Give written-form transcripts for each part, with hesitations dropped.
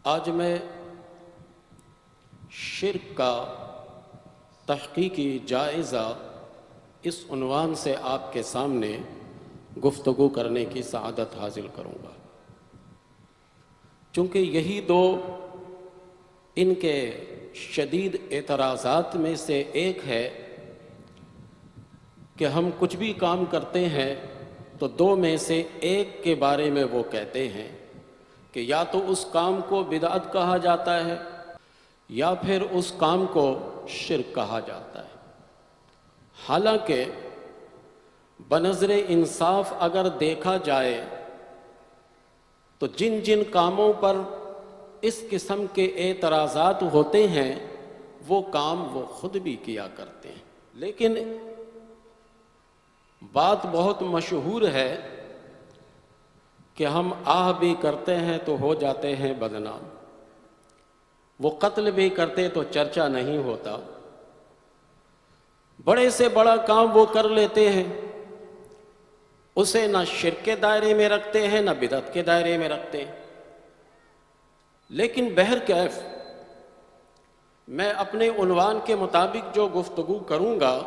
آج میں شرک کا تحقیقی جائزہ اس عنوان سے آپ کے سامنے گفتگو کرنے کی سعادت حاصل کروں گا، چونکہ یہی دو ان کے شدید اعتراضات میں سے ایک ہے کہ ہم کچھ بھی کام کرتے ہیں تو دو میں سے ایک کے بارے میں وہ کہتے ہیں کہ یا تو اس کام کو بدعت کہا جاتا ہے یا پھر اس کام کو شرک کہا جاتا ہے۔ حالانکہ بنظر انصاف اگر دیکھا جائے تو جن جن کاموں پر اس قسم کے اعتراضات ہوتے ہیں وہ کام وہ خود بھی کیا کرتے ہیں، لیکن بات بہت مشہور ہے کہ ہم آہ بھی کرتے ہیں تو ہو جاتے ہیں بدنام، وہ قتل بھی کرتے تو چرچا نہیں ہوتا، بڑے سے بڑا کام وہ کر لیتے ہیں، اسے نہ شرک کے دائرے میں رکھتے ہیں نہ بدعت کے دائرے میں رکھتے ہیں۔ لیکن بہرکیف میں اپنے عنوان کے مطابق جو گفتگو کروں گا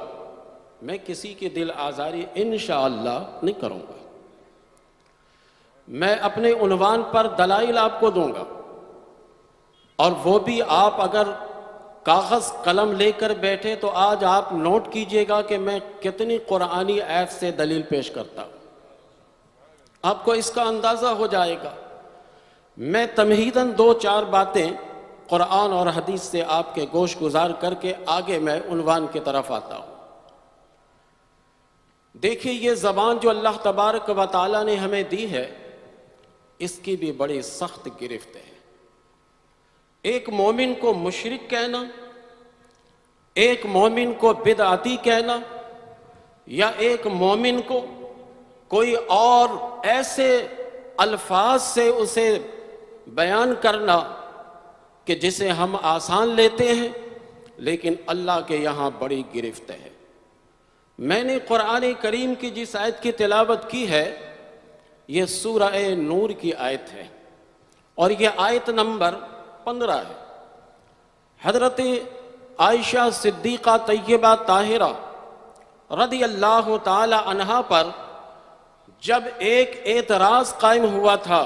میں کسی کی دل آزاری انشاءاللہ نہیں کروں گا، میں اپنے عنوان پر دلائل آپ کو دوں گا، اور وہ بھی آپ اگر کاغذ قلم لے کر بیٹھے تو آج آپ نوٹ کیجئے گا کہ میں کتنی قرآنی آیت سے دلیل پیش کرتا ہوں، آپ کو اس کا اندازہ ہو جائے گا۔ میں تمہیداً دو چار باتیں قرآن اور حدیث سے آپ کے گوش گزار کر کے آگے میں عنوان کی طرف آتا ہوں۔ دیکھیے، یہ زبان جو اللہ تبارک و تعالیٰ نے ہمیں دی ہے اس کی بھی بڑی سخت گرفت ہے۔ ایک مومن کو مشرک کہنا، ایک مومن کو بدعتی کہنا، یا ایک مومن کو کوئی اور ایسے الفاظ سے اسے بیان کرنا کہ جسے ہم آسان لیتے ہیں لیکن اللہ کے یہاں بڑی گرفت ہے۔ میں نے قرآن کریم کی جس آیت کی تلاوت کی ہے یہ سورہ نور کی آیت ہے، اور یہ آیت نمبر 15 ہے۔ حضرت عائشہ صدیقہ طیبہ طاہرہ رضی اللہ تعالی عنہا پر جب ایک اعتراض قائم ہوا تھا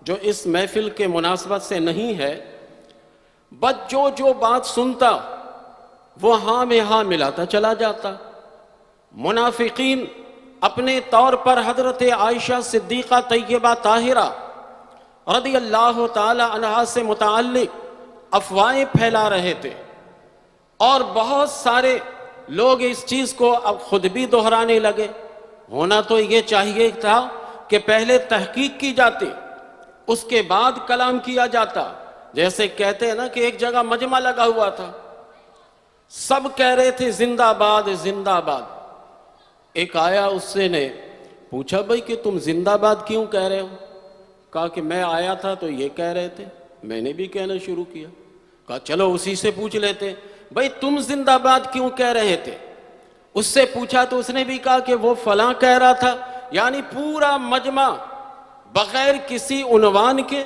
جو اس محفل کے مناسبت سے نہیں ہے، بس جو بات سنتا وہ ہاں میں ہاں ملاتا چلا جاتا۔ منافقین اپنے طور پر حضرت عائشہ صدیقہ طیبہ طاہرہ رضی اللہ تعالی عنہا سے متعلق افواہیں پھیلا رہے تھے، اور بہت سارے لوگ اس چیز کو اب خود بھی دہرانے لگے۔ ہونا تو یہ چاہیے تھا کہ پہلے تحقیق کی جاتی، اس کے بعد کلام کیا جاتا۔ جیسے کہتے ہیں نا کہ ایک جگہ مجمع لگا ہوا تھا، سب کہہ رہے تھے زندہ باد زندہ باد۔ ایک آیا، اس سے نے پوچھا بھائی کہ تم زندہ باد کیوں کہہ رہے ہو؟ کہا کہ میں آیا تھا تو یہ کہہ رہے تھے، میں نے بھی کہنا شروع کیا۔ کہا چلو اسی سے پوچھ لیتے، بھائی تم زندہ باد کیوں کہہ رہے تھے؟ اس سے پوچھا تو اس نے بھی کہا کہ وہ فلاں کہہ رہا تھا۔ یعنی پورا مجمع بغیر کسی عنوان کے،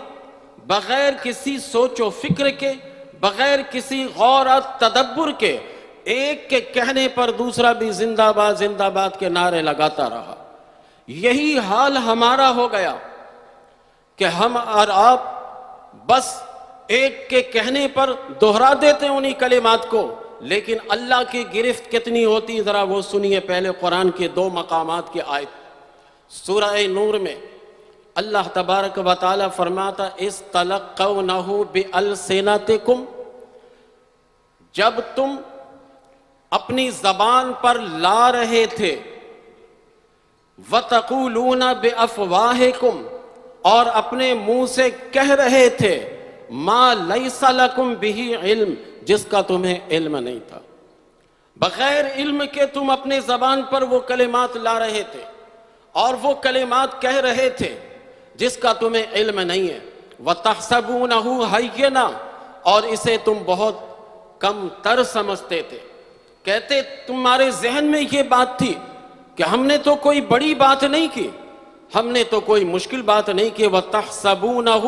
بغیر کسی سوچ و فکر کے، بغیر کسی غور و تدبر کے، ایک کے کہنے پر دوسرا بھی زندہ باد کے نعرے لگاتا رہا۔ یہی حال ہمارا ہو گیا کہ ہم اور آپ بس ایک کے کہنے پر دہرا دیتے ہیں انہی کلمات کو، لیکن اللہ کی گرفت کتنی ہوتی ذرا وہ سنیے۔ پہلے قرآن کے دو مقامات کی آیت، سورہ نور میں اللہ تبارک و تعالی فرماتا اِسْتَلَقَّوْنَهُ بِأَلْسِنَتِكُمْ، جب تم اپنی زبان پر لا رہے تھے، وَتَقُولُونَ بِأَفْوَاهِكُمْ، اور اپنے منہ سے کہہ رہے تھے، مَا لَيْسَ لَكُمْ بِهِ علم، جس کا تمہیں علم نہیں تھا۔ بغیر علم کے تم اپنے زبان پر وہ کلمات لا رہے تھے اور وہ کلمات کہہ رہے تھے جس کا تمہیں علم نہیں ہے۔ وَتَحْسَبُونَهُ هَيِّنًا، اور اسے تم بہت کم تر سمجھتے تھے۔ کہتے تمہارے ذہن میں یہ بات تھی کہ ہم نے تو کوئی بڑی بات نہیں کی، ہم نے تو کوئی مشکل بات نہیں کی۔ وَتَحْسَبُونَهُ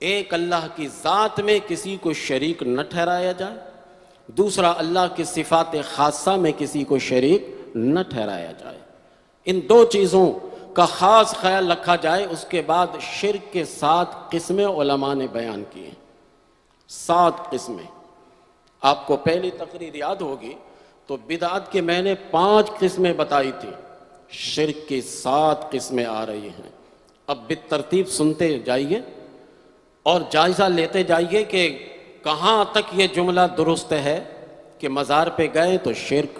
ایک اللہ کی ذات میں کسی کو شریک نہ ٹھہرایا جائے، دوسرا اللہ کی صفات خاصہ میں کسی کو شریک نہ ٹھہرایا جائے۔ ان دو چیزوں کا خاص خیال رکھا جائے۔ اس کے بعد شرک کے 7 قسمیں علماء نے بیان کی ہیں، 7 قسمیں۔ آپ کو پہلی تقریر یاد ہوگی تو بدعت کے میں نے 5 قسمیں بتائی تھی، شرک کی 7 قسمیں آ رہی ہیں۔ اب بالترتیب سنتے جائیے اور جائزہ لیتے جائیے کہ کہاں تک یہ جملہ درست ہے کہ مزار پہ گئے تو شرک،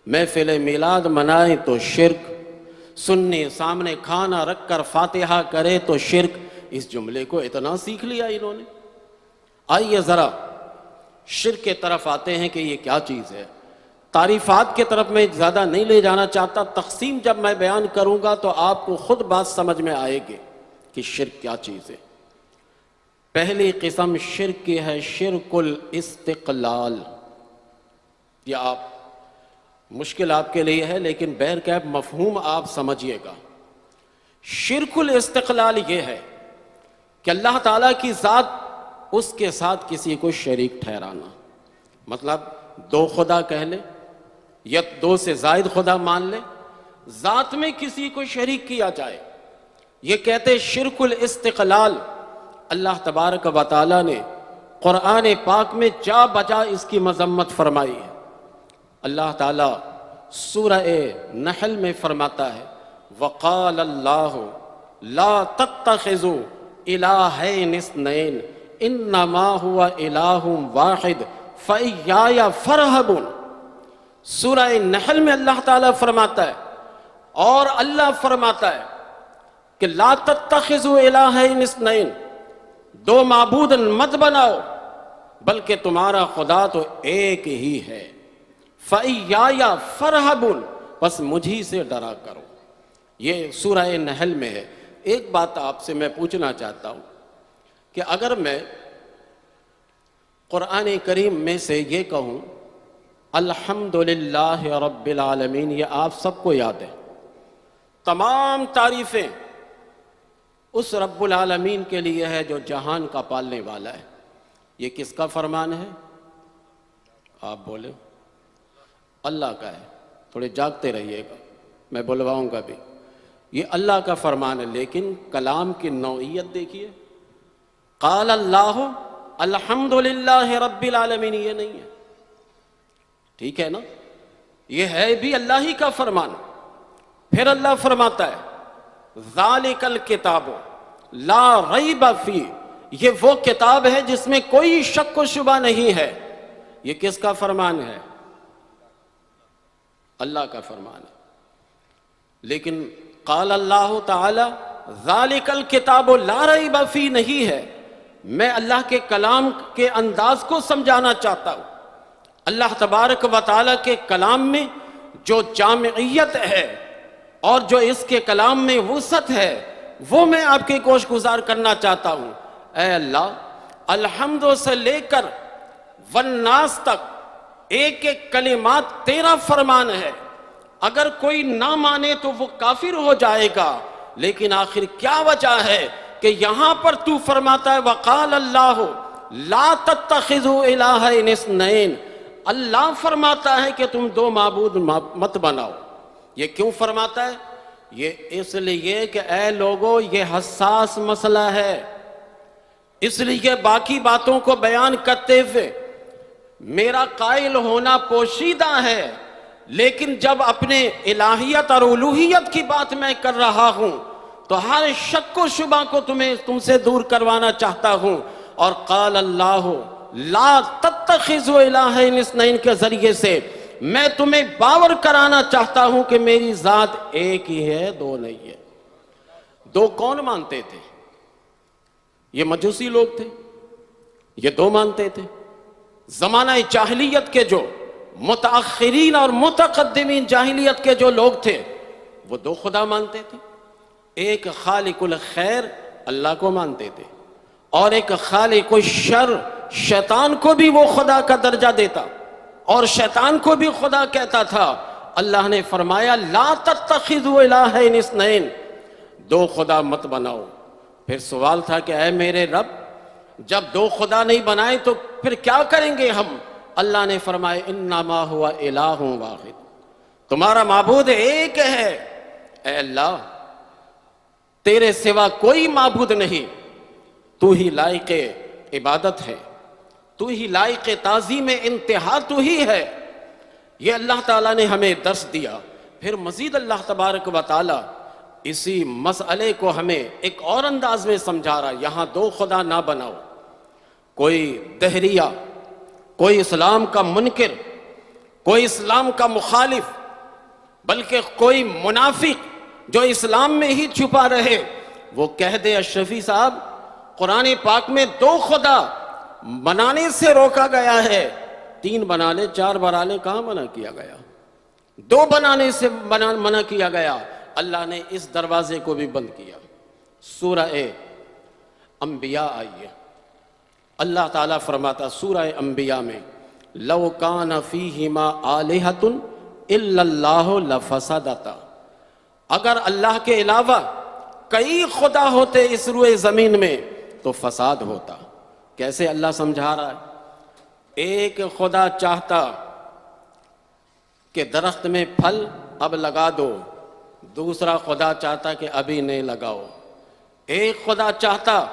محفل میلاد منائیں تو شرک، سنی سامنے کھانا رکھ کر فاتحہ کرے تو شرک۔ اس جملے کو اتنا سیکھ لیا انہوں نے۔ آئیے ذرا شرک کے طرف آتے ہیں کہ یہ کیا چیز ہے۔ تعریفات کی طرف میں زیادہ نہیں لے جانا چاہتا، تقسیم جب میں بیان کروں گا تو آپ کو خود بات سمجھ میں آئے گی کہ شرک کیا چیز ہے۔ پہلی قسم شرک کی ہے شرک الاستقلال۔ یہ آپ مشکل آپ کے لیے ہے لیکن بہرکیف مفہوم آپ سمجھیے گا۔ شرک الاستقلال یہ ہے کہ اللہ تعالیٰ کی ذات اس کے ساتھ کسی کو شریک ٹھہرانا، مطلب 2 خدا کہہ لے یا 2 سے زائد خدا مان لے، ذات میں کسی کو شریک کیا جائے، یہ کہتے شرک الاستقلال۔ اللہ تبارک و تعالیٰ نے قرآن پاک میں جا بجا اس کی مذمت فرمائی ہے۔ اللہ تعالیٰ سورہ نحل میں فرماتا ہے وَقَالَ اللَّهُ لَا تَتَّخِذُوا إِلَٰهَيْنِ اثْنَيْنِ إِنَّمَا هُوَ إِلَٰهٌ وَاحِدٌ فَإِيَّايَ فَارْهَبُونِ۔ سورہ نحل میں اللہ تعالیٰ فرماتا ہے اور اللہ فرماتا ہے کہ لا تتخذوا الہین اثنین، 2 معبود مت بناؤ بلکہ تمہارا خدا تو ایک ہی ہے۔ فَإِيَّايَ فَارْهَبُونِ، بس مجھی سے ڈرا کرو۔ یہ سورہ نحل میں ہے۔ ایک بات آپ سے میں پوچھنا چاہتا ہوں کہ اگر میں قرآن کریم میں سے یہ کہوں الحمدللہ رب العالمین، یہ آپ سب کو یاد ہے، تمام تعریفیں اس رب العالمین کے لیے ہے جو جہان کا پالنے والا ہے، یہ کس کا فرمان ہے؟ آپ بولے اللہ کا ہے۔ تھوڑے جاگتے رہیے گا، میں بلواؤں گا بھی۔ یہ اللہ کا فرمان ہے، لیکن کلام کی نوعیت دیکھیے، قال اللہ الحمدللہ رب العالمین، یہ نہیں ہے، ٹھیک ہے نا؟ یہ ہے بھی اللہ ہی کا فرمان۔ پھر اللہ فرماتا ہے ذالک الکتاب لا ریب فیہ، یہ وہ کتاب ہے جس میں کوئی شک و شبہ نہیں ہے۔ یہ کس کا فرمان ہے؟ اللہ کا فرمان ہے۔ لیکن قال اللہ تعالی ذالک الکتاب لا ریب فیہ نہیں ہے۔ میں اللہ کے کلام کے انداز کو سمجھانا چاہتا ہوں۔ اللہ تبارک و تعالیٰ کے کلام میں جو جامعیت ہے اور جو اس کے کلام میں وسعت ہے وہ میں آپ کے گوش گزار کرنا چاہتا ہوں۔ اے اللہ، الحمد سے لے کر والناس تک ایک ایک کلمات تیرا فرمان ہے۔ اگر کوئی نہ مانے تو وہ کافر ہو جائے گا، لیکن آخر کیا وجہ ہے کہ یہاں پر تو فرماتا ہے وقال اللہ لا تتخذوا الہین اثنین، اللہ فرماتا ہے کہ تم 2 معبود مت بناؤ۔ یہ کیوں فرماتا ہے؟ یہ اس لیے کہ اے لوگو یہ حساس مسئلہ ہے، اس لیے باقی باتوں کو بیان کرتے ہوئے میرا قائل ہونا پوشیدہ ہے، لیکن جب اپنے الہیت اور الوہیت کی بات میں کر رہا ہوں تو ہر شک و شبہ کو تم سے دور کروانا چاہتا ہوں۔ اور قال اللہ لا تتخذوا الہین اثنین کے ذریعے سے میں تمہیں باور کرانا چاہتا ہوں کہ میری ذات ایک ہی ہے، 2 نہیں ہے۔ 2 کون مانتے تھے؟ یہ مجوسی لوگ تھے، یہ 2 مانتے تھے۔ زمانہ جاہلیت کے جو متاخرین اور متقدمین جاہلیت کے جو لوگ تھے وہ 2 خدا مانتے تھے۔ ایک خالق الخیر اللہ کو مانتے تھے اور ایک خالق الشر شیطان کو بھی وہ خدا کا درجہ دیتا اور شیطان کو بھی خدا کہتا تھا۔ اللہ نے فرمایا لا تتخذوا الہین اثنین، 2 خدا مت بناؤ۔ پھر سوال تھا کہ اے میرے رب، جب دو خدا نہیں بنائے تو پھر کیا کریں گے ہم؟ اللہ نے فرمایا انما ہوا الہ واحد، تمہارا معبود ایک ہے۔ اے اللہ، تیرے سوا کوئی معبود نہیں، تو ہی لائق عبادت ہے، تو ہی لائق تعظیم انتہا تو ہی ہے۔ یہ اللہ تعالیٰ نے ہمیں درس دیا۔ پھر مزید اللہ تبارک و تعالیٰ اسی مسئلے کو ہمیں ایک اور انداز میں سمجھا رہا، یہاں دو خدا نہ بناؤ۔ کوئی دہریہ، کوئی اسلام کا منکر، کوئی اسلام کا مخالف، بلکہ کوئی منافق جو اسلام میں ہی چھپا رہے، وہ کہہ دے اشرفی صاحب قرآن پاک میں دو خدا بنانے سے روکا گیا ہے، تین بنا لے، چار بنا لے، کہاں منع کیا گیا؟ دو بنانے سے منع کیا گیا۔ اللہ نے اس دروازے کو بھی بند کیا۔ سورہ انبیاء آئیے، اللہ تعالیٰ فرماتا سورہ انبیاء میں لو کان فیہما آلہۃ الا اللہ لفسدتا، اگر اللہ کے علاوہ کئی خدا ہوتے اس روئے زمین میں تو فساد ہوتا۔ کیسے اللہ سمجھا رہا ہے؟ ایک خدا چاہتا کہ درخت میں پھل اب لگا دو، دوسرا خدا چاہتا کہ ابھی نہیں لگاؤ۔ ایک خدا چاہتا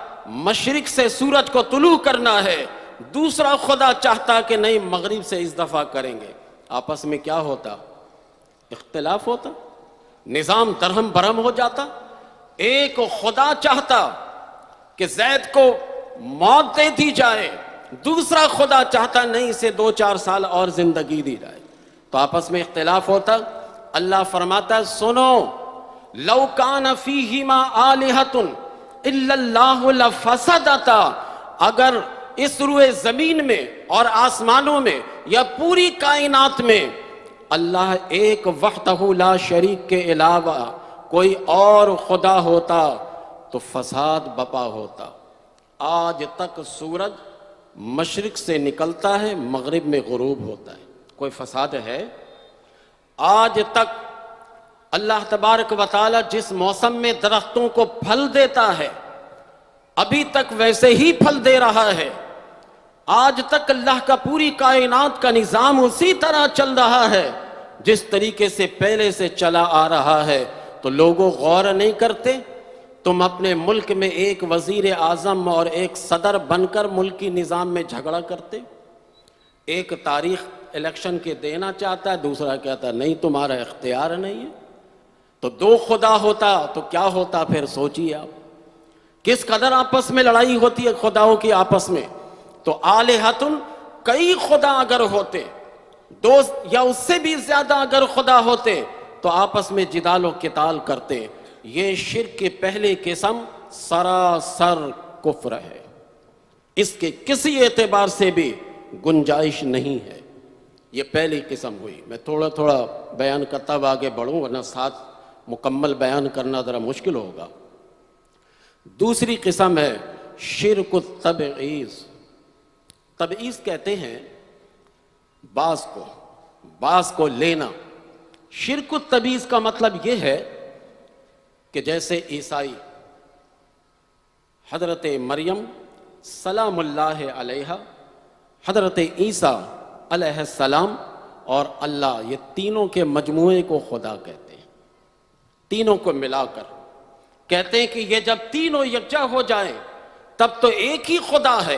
مشرق سے سورج کو طلوع کرنا ہے، دوسرا خدا چاہتا کہ نہیں مغرب سے اس دفعہ کریں گے۔ آپس میں کیا ہوتا؟ اختلاف ہوتا، نظام درہم برہم ہو جاتا۔ ایک خدا چاہتا کہ زید کو موت دے دی جائے، دوسرا خدا چاہتا نہیں اسے 2-4 سال اور زندگی دی جائے، تو آپس میں اختلاف ہوتا۔ اللہ فرماتا ہے سنو، لو کان فیہما آلہۃ الا اللہ لفسدتا، اگر اس روئے زمین میں اور آسمانوں میں یا پوری کائنات میں اللہ ایک وحدہ لا شریک کے علاوہ کوئی اور خدا ہوتا تو فساد بپا ہوتا۔ آج تک سورج مشرق سے نکلتا ہے، مغرب میں غروب ہوتا ہے، کوئی فساد ہے؟ آج تک اللہ تبارک و تعالی جس موسم میں درختوں کو پھل دیتا ہے ابھی تک ویسے ہی پھل دے رہا ہے۔ آج تک اللہ کا پوری کائنات کا نظام اسی طرح چل رہا ہے جس طریقے سے پہلے سے چلا آ رہا ہے۔ تو لوگوں غور نہیں کرتے؟ تم اپنے ملک میں ایک وزیر اعظم اور ایک صدر بن کر ملکی نظام میں جھگڑا کرتے، ایک تاریخ الیکشن کے دینا چاہتا ہے، دوسرا کہتا ہے نہیں تمہارا اختیار نہیں ہے۔ تو دو خدا ہوتا تو کیا ہوتا؟ پھر سوچیے آپ کس قدر آپس میں لڑائی ہوتی ہے خداؤں کی آپس میں۔ تو آلہۃ، کئی خدا اگر ہوتے، دو یا اس سے بھی زیادہ اگر خدا ہوتے تو آپس میں جدال و قتال کرتے۔ یہ شرک کی پہلی قسم سراسر کفر ہے، اس کے کسی اعتبار سے بھی گنجائش نہیں ہے۔ یہ پہلی قسم ہوئی۔ میں تھوڑا تھوڑا بیان کرتا ہوا آگے بڑھوں ورنہ ساتھ مکمل بیان کرنا ذرا مشکل ہوگا۔ دوسری قسم ہے شرک التبعیض۔ تبعیض کہتے ہیں بعض کو لینا۔ شرک التبعیض کا مطلب یہ ہے کہ جیسے عیسائی حضرت مریم سلام اللہ علیہا، حضرت عیسیٰ علیہ السلام اور اللہ، یہ تینوں کے مجموعے کو خدا کہتے ہیں۔ تینوں کو ملا کر کہتے ہیں کہ یہ جب تینوں یکجا ہو جائیں تب تو ایک ہی خدا ہے،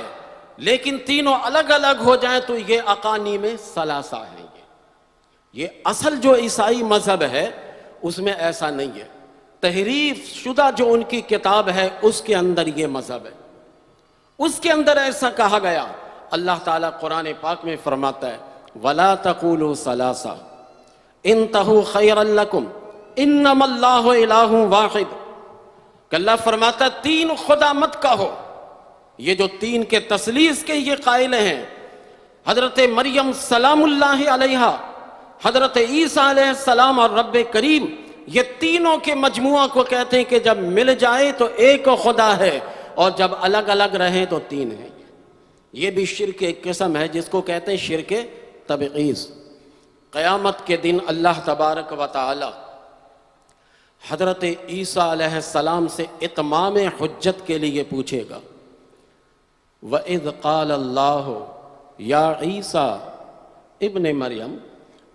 لیکن تینوں الگ الگ ہو جائیں تو یہ اقانیم ثلاثہ ہیں۔ یہ اصل جو عیسائی مذہب ہے اس میں ایسا نہیں ہے۔ تحریف شدہ جو ان کی کتاب ہے اس کے اندر یہ مذہب ہے، اس کے اندر ایسا کہا گیا۔ اللہ تعالیٰ قرآن پاک میں فرماتا ہے وَلَا تَقُولُوا ثَلَاثَةٌ انتہوا خیرا لکم انما اللہ الہ واحد، کہ اللہ فرماتا ہے تین خدا مت کہو۔ یہ جو تین کے تثلیث کے یہ قائل ہیں، حضرت مریم سلام اللہ علیہا، حضرت عیسیٰ علیہ السلام اور رب کریم، یہ تینوں کے مجموعہ کو کہتے ہیں کہ جب مل جائے تو ایک خدا ہے اور جب الگ الگ رہیں تو تین ہیں۔ یہ بھی شرک ایک قسم ہے جس کو کہتے ہیں شرک تبعیض۔ قیامت کے دن اللہ تبارک و تعالی حضرت عیسیٰ علیہ السلام سے اتمام حجت کے لیے پوچھے گا، وَإِذْ قَالَ اللَّهُ يَا عِيسَىٰ ابن مریم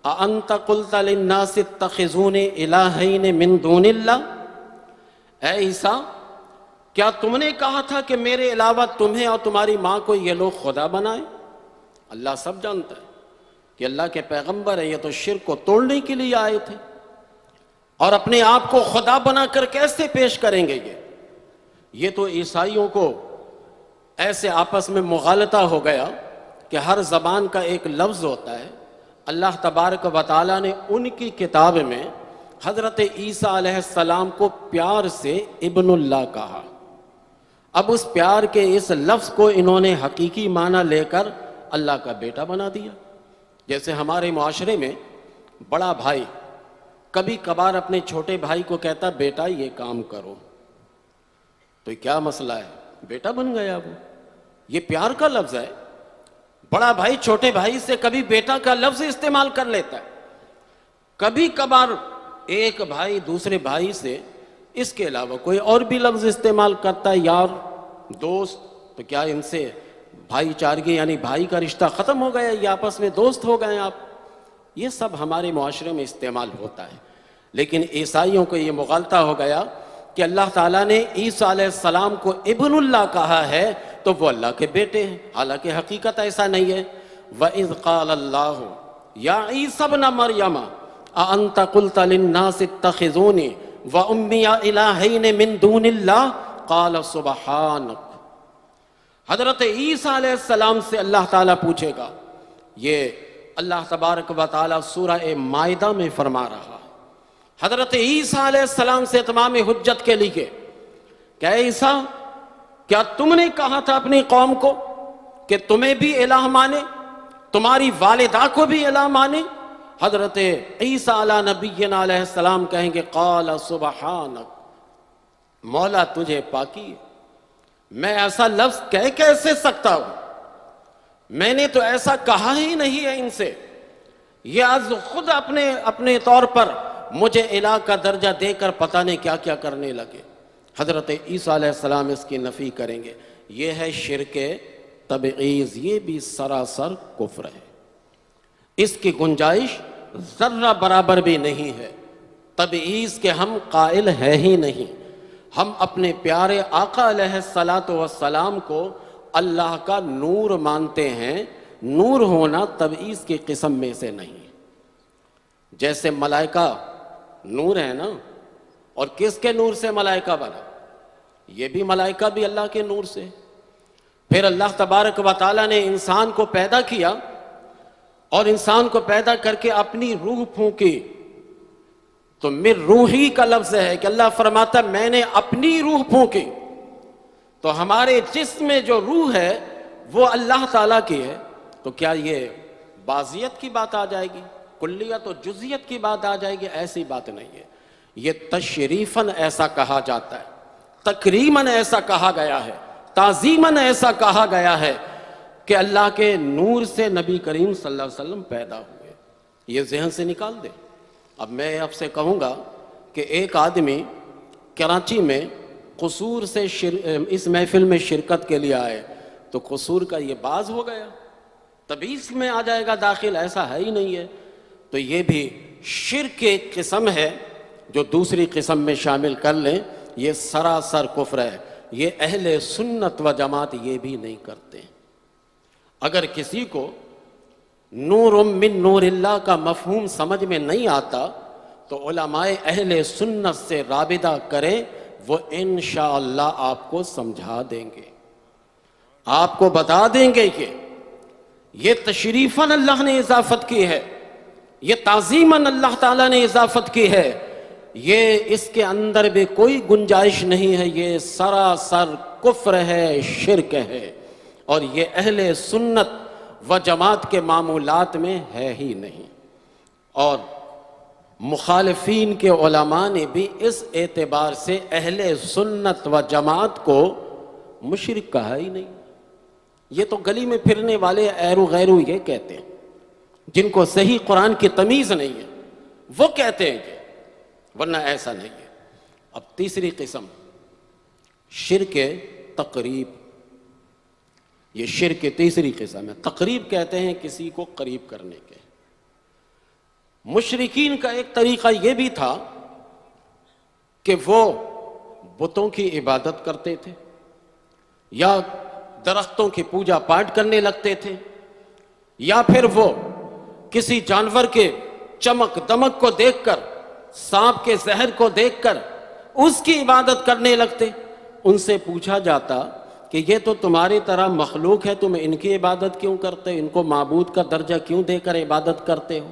أَأَنْتَ قُلْتَ لِلنَّاسِ اتَّخِذُونِي إِلَٰهَيْنِ مِن دُونِ اللَّهِ، اے عیسیٰ کیا تم نے کہا تھا کہ میرے علاوہ تمہیں اور تمہاری ماں کو یہ لوگ خدا بنائیں؟ اللہ سب جانتا ہے کہ اللہ کے پیغمبر ہیں، یہ تو شرک کو توڑنے کے لیے آئے تھے، اور اپنے آپ کو خدا بنا کر کیسے پیش کریں گے؟ یہ تو عیسائیوں کو ایسے آپس میں مغالطہ ہو گیا کہ ہر زبان کا ایک لفظ ہوتا ہے۔ اللہ تبارک و تعالیٰ نے ان کی کتاب میں حضرت عیسیٰ علیہ السلام کو پیار سے ابن اللہ کہا۔ اب اس پیار کے اس لفظ کو انہوں نے حقیقی معنی لے کر اللہ کا بیٹا بنا دیا۔ جیسے ہمارے معاشرے میں بڑا بھائی کبھی کبھار اپنے چھوٹے بھائی کو کہتا بیٹا یہ کام کرو، تو کیا مسئلہ ہے؟ بیٹا بن گیا وہ، یہ پیار کا لفظ ہے۔ بڑا بھائی چھوٹے بھائی سے کبھی بیٹا کا لفظ استعمال کر لیتا ہے، کبھی کبھار ایک بھائی دوسرے بھائی سے اس کے علاوہ کوئی اور بھی لفظ استعمال کرتا ہے، یار، دوست، تو کیا ان سے بھائی چارگی یعنی بھائی کا رشتہ ختم ہو گیا؟ یہ آپس میں دوست ہو گئے آپ؟ یہ سب ہمارے معاشرے میں استعمال ہوتا ہے، لیکن عیسائیوں کو یہ مغالطہ ہو گیا کہ اللہ تعالیٰ نے عیسیٰ علیہ السلام کو ابن اللہ کہا ہے تو وہ اللہ کے بیٹے ہیں، حالانکہ حقیقت ایسا نہیں ہے۔ وَإِذْ قَالَ اللَّهُ يَا عِيسَى ابْنَ مَرْيَمَ أَأَنْتَ قُلْتَ لِلنَّاسِ اتَّخِذُونِي وَأُمِّيَ إِلَٰهَيْنِ مِن دُونِ اللَّهِ قَالَ سُبْحَانَكَ۔ حضرت عیسیٰ علیہ السلام سے اللہ تعالیٰ پوچھے گا، یہ اللہ تبارک و تعالیٰ سورہ مائدہ میں فرما رہا۔ حضرت عیسیٰ علیہ السلام سے اتمام حجت کے لیے کہ اے عیسیٰ کیا تم نے کہا تھا اپنی قوم کو کہ تمہیں بھی الہ مانے، تمہاری والدہ کو بھی الہ مانے؟ حضرت عیسیٰ علیہ نبینا علیہ السلام کہیں گے قال سبحانک، مولا تجھے پاکی ہے، میں ایسا لفظ کہہ کیسے سکتا ہوں؟ میں نے تو ایسا کہا ہی نہیں ہے ان سے۔ یہ آج خود اپنے طور پر مجھے الہ کا درجہ دے کر پتہ نہیں کیا کیا کرنے لگے۔ حضرت عیسیٰ علیہ السلام اس کی نفی کریں گے، یہ ہے شرک تبعیض، یہ بھی سراسر کفر ہے، اس کی گنجائش ذرہ برابر بھی نہیں ہے۔ تبعیض کے ہم قائل ہے ہی نہیں، ہم اپنے پیارے آقا علیہ الصلاۃ والسلام کو اللہ کا نور مانتے ہیں۔ نور ہونا تبعیض کی قسم میں سے نہیں، جیسے ملائکہ نور ہے نا، اور کس کے نور سے ملائکہ بنا؟ یہ بھی ملائکہ بھی اللہ کے نور سے۔ پھر اللہ تبارک و تعالیٰ نے انسان کو پیدا کیا، اور انسان کو پیدا کر کے اپنی روح پھونکی، تو من روحی کا لفظ ہے کہ اللہ فرماتا میں نے اپنی روح پھونکی، تو ہمارے جسم میں جو روح ہے وہ اللہ تعالیٰ کی ہے، تو کیا یہ بعضیت کی بات آ جائے گی؟ کلیت و جزیت کی بات آ جائے گی؟ ایسی بات نہیں ہے، یہ تشریفاً ایسا کہا جاتا ہے، تکریماً ایسا کہا گیا ہے، تعظیماً ایسا کہا گیا ہے کہ اللہ کے نور سے نبی کریم صلی اللہ علیہ وسلم پیدا ہوئے۔ یہ ذہن سے نکال دے۔ اب میں آپ سے کہوں گا کہ ایک آدمی کراچی میں قصور سے اس محفل میں شرکت کے لیے آئے، تو قصور کا یہ باز ہو گیا، تبعیض میں آ جائے گا داخل؟ ایسا ہے ہی نہیں ہے۔ تو یہ بھی شرک ایک قسم ہے جو دوسری قسم میں شامل کر لیں، یہ سراسر کفر ہے۔ یہ اہل سنت و جماعت یہ بھی نہیں کرتے۔ اگر کسی کو نور من نور اللہ کا مفہوم سمجھ میں نہیں آتا تو علماء اہل سنت سے رابطہ کریں، وہ انشاءاللہ آپ کو سمجھا دیں گے، آپ کو بتا دیں گے کہ یہ تشریفاً اللہ نے اضافت کی ہے، یہ تعظیماً اللہ تعالیٰ نے اضافت کی ہے، یہ اس کے اندر بھی کوئی گنجائش نہیں ہے، یہ سراسر کفر ہے، شرک ہے، اور یہ اہل سنت و جماعت کے معمولات میں ہے ہی نہیں۔ اور مخالفین کے علماء نے بھی اس اعتبار سے اہل سنت و جماعت کو مشرک کہا ہی نہیں۔ یہ تو گلی میں پھرنے والے ایرو غیرو یہ کہتے ہیں، جن کو صحیح قرآن کی تمیز نہیں ہے، وہ کہتے ہیں کہ، ورنہ ایسا نہیں ہے۔ اب تیسری قسم شرک تقریب، یہ شرک تیسری قسم ہے۔ تقریب کہتے ہیں کسی کو قریب کرنے کے۔ مشرکین کا ایک طریقہ یہ بھی تھا کہ وہ بتوں کی عبادت کرتے تھے یا درختوں کی پوجا پاٹ کرنے لگتے تھے، یا پھر وہ کسی جانور کے چمک دمک کو دیکھ کر، سانپ کے زہر کو دیکھ کر اس کی عبادت کرنے لگتے۔ ان سے پوچھا جاتا کہ یہ تو تمہاری طرح مخلوق ہے، تم ان کی عبادت کیوں کرتے، ان کو معبود کا درجہ کیوں دے کر عبادت کرتے ہو؟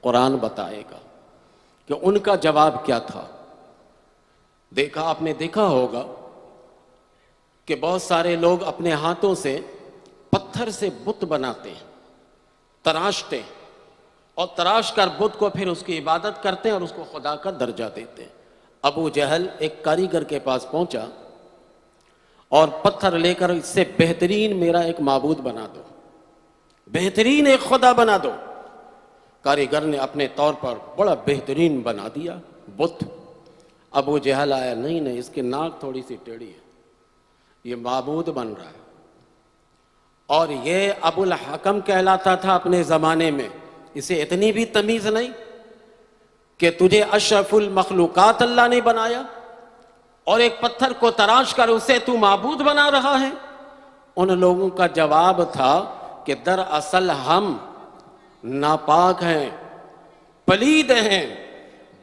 قرآن بتائے گا کہ ان کا جواب کیا تھا۔ آپ نے دیکھا ہوگا کہ بہت سارے لوگ اپنے ہاتھوں سے پتھر سے بت بناتے ہیں، تراشتے ہیں، اور تراش کر بت کو پھر اس کی عبادت کرتے ہیں اور اس کو خدا کا درجہ دیتے ہیں۔ ابو جہل ایک کاریگر کے پاس پہنچا اور پتھر لے کر اس سے بہترین میرا ایک معبود بنا دو، بہترین ایک خدا بنا دو۔ کاریگر نے اپنے طور پر بڑا بہترین بنا دیا بت۔ ابو جہل آیا، نہیں اس کی ناک تھوڑی سی ٹیڑھی ہے، یہ معبود بن رہا ہے۔ اور یہ ابو الحکم کہلاتا تھا اپنے زمانے میں، اسے اتنی بھی تمیز نہیں کہ تجھے اشرف المخلوقات اللہ نے بنایا اور ایک پتھر کو تراش کر اسے تو معبود بنا رہا ہے۔ ان لوگوں کا جواب تھا کہ دراصل ہم ناپاک ہیں، پلید ہیں،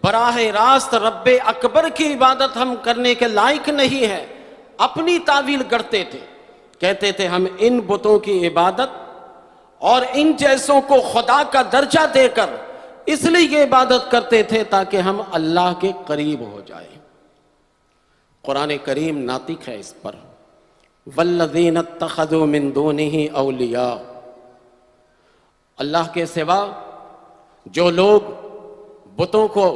براہ راست رب اکبر کی عبادت ہم کرنے کے لائق نہیں ہے۔ اپنی تعویل کرتے تھے، کہتے تھے ہم ان بتوں کی عبادت اور ان جیسوں کو خدا کا درجہ دے کر اس لیے یہ عبادت کرتے تھے تاکہ ہم اللہ کے قریب ہو جائیں۔ قرآن کریم ناطق ہے اس پر، والذین اتخذوا من دونہ اولیاء، اللہ کے سوا جو لوگ بتوں کو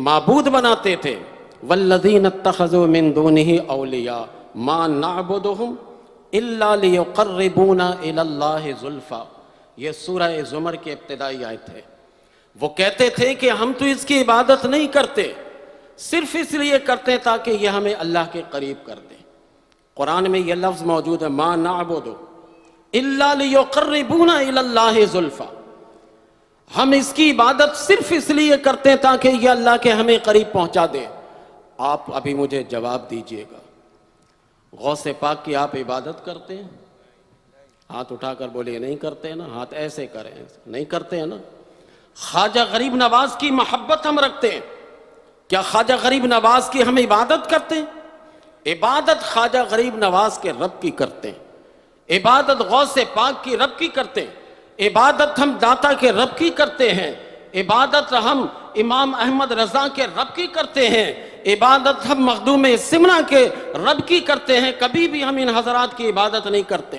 معبود بناتے تھے، والذین اتخذوا من دونہ اولیاء ما نعبدہم الا لیقربونا الی اللہ زلفی، یہ سورہ زمر کی ابتدائی آیت ہے۔ وہ کہتے تھے کہ ہم تو اس کی عبادت نہیں کرتے، صرف اس لیے کرتے تاکہ یہ ہمیں اللہ کے قریب کر دیں۔ قرآن میں یہ لفظ موجود ہے، ما نعبد الا لیقربونا الی اللہ زلفی، ہم اس کی عبادت صرف اس لیے کرتے ہیں تاکہ یہ اللہ کے ہمیں قریب پہنچا دے۔ آپ ابھی مجھے جواب دیجئے گا، غوث پاک کی آپ عبادت کرتے ہیں؟ ہاتھ اٹھا کر بولے نہیں کرتے ہیں نا، ہاتھ ایسے کریں، نہیں کرتے ہیں نا۔ خواجہ غریب نواز کی محبت ہم رکھتے ہیں، کیا خواجہ غریب نواز کی ہم عبادت کرتے ہیں؟ عبادت خواجہ غریب نواز کے رب کی کرتے ہیں، عبادت غوث پاک کی رب کی کرتے ہیں، عبادت ہم داتا کے رب کی کرتے ہیں، عبادت ہم امام احمد رضا کے رب کی کرتے ہیں، عبادت ہم مخدوم سمنا کے رب کی کرتے ہیں، کبھی بھی ہم ان حضرات کی عبادت نہیں کرتے۔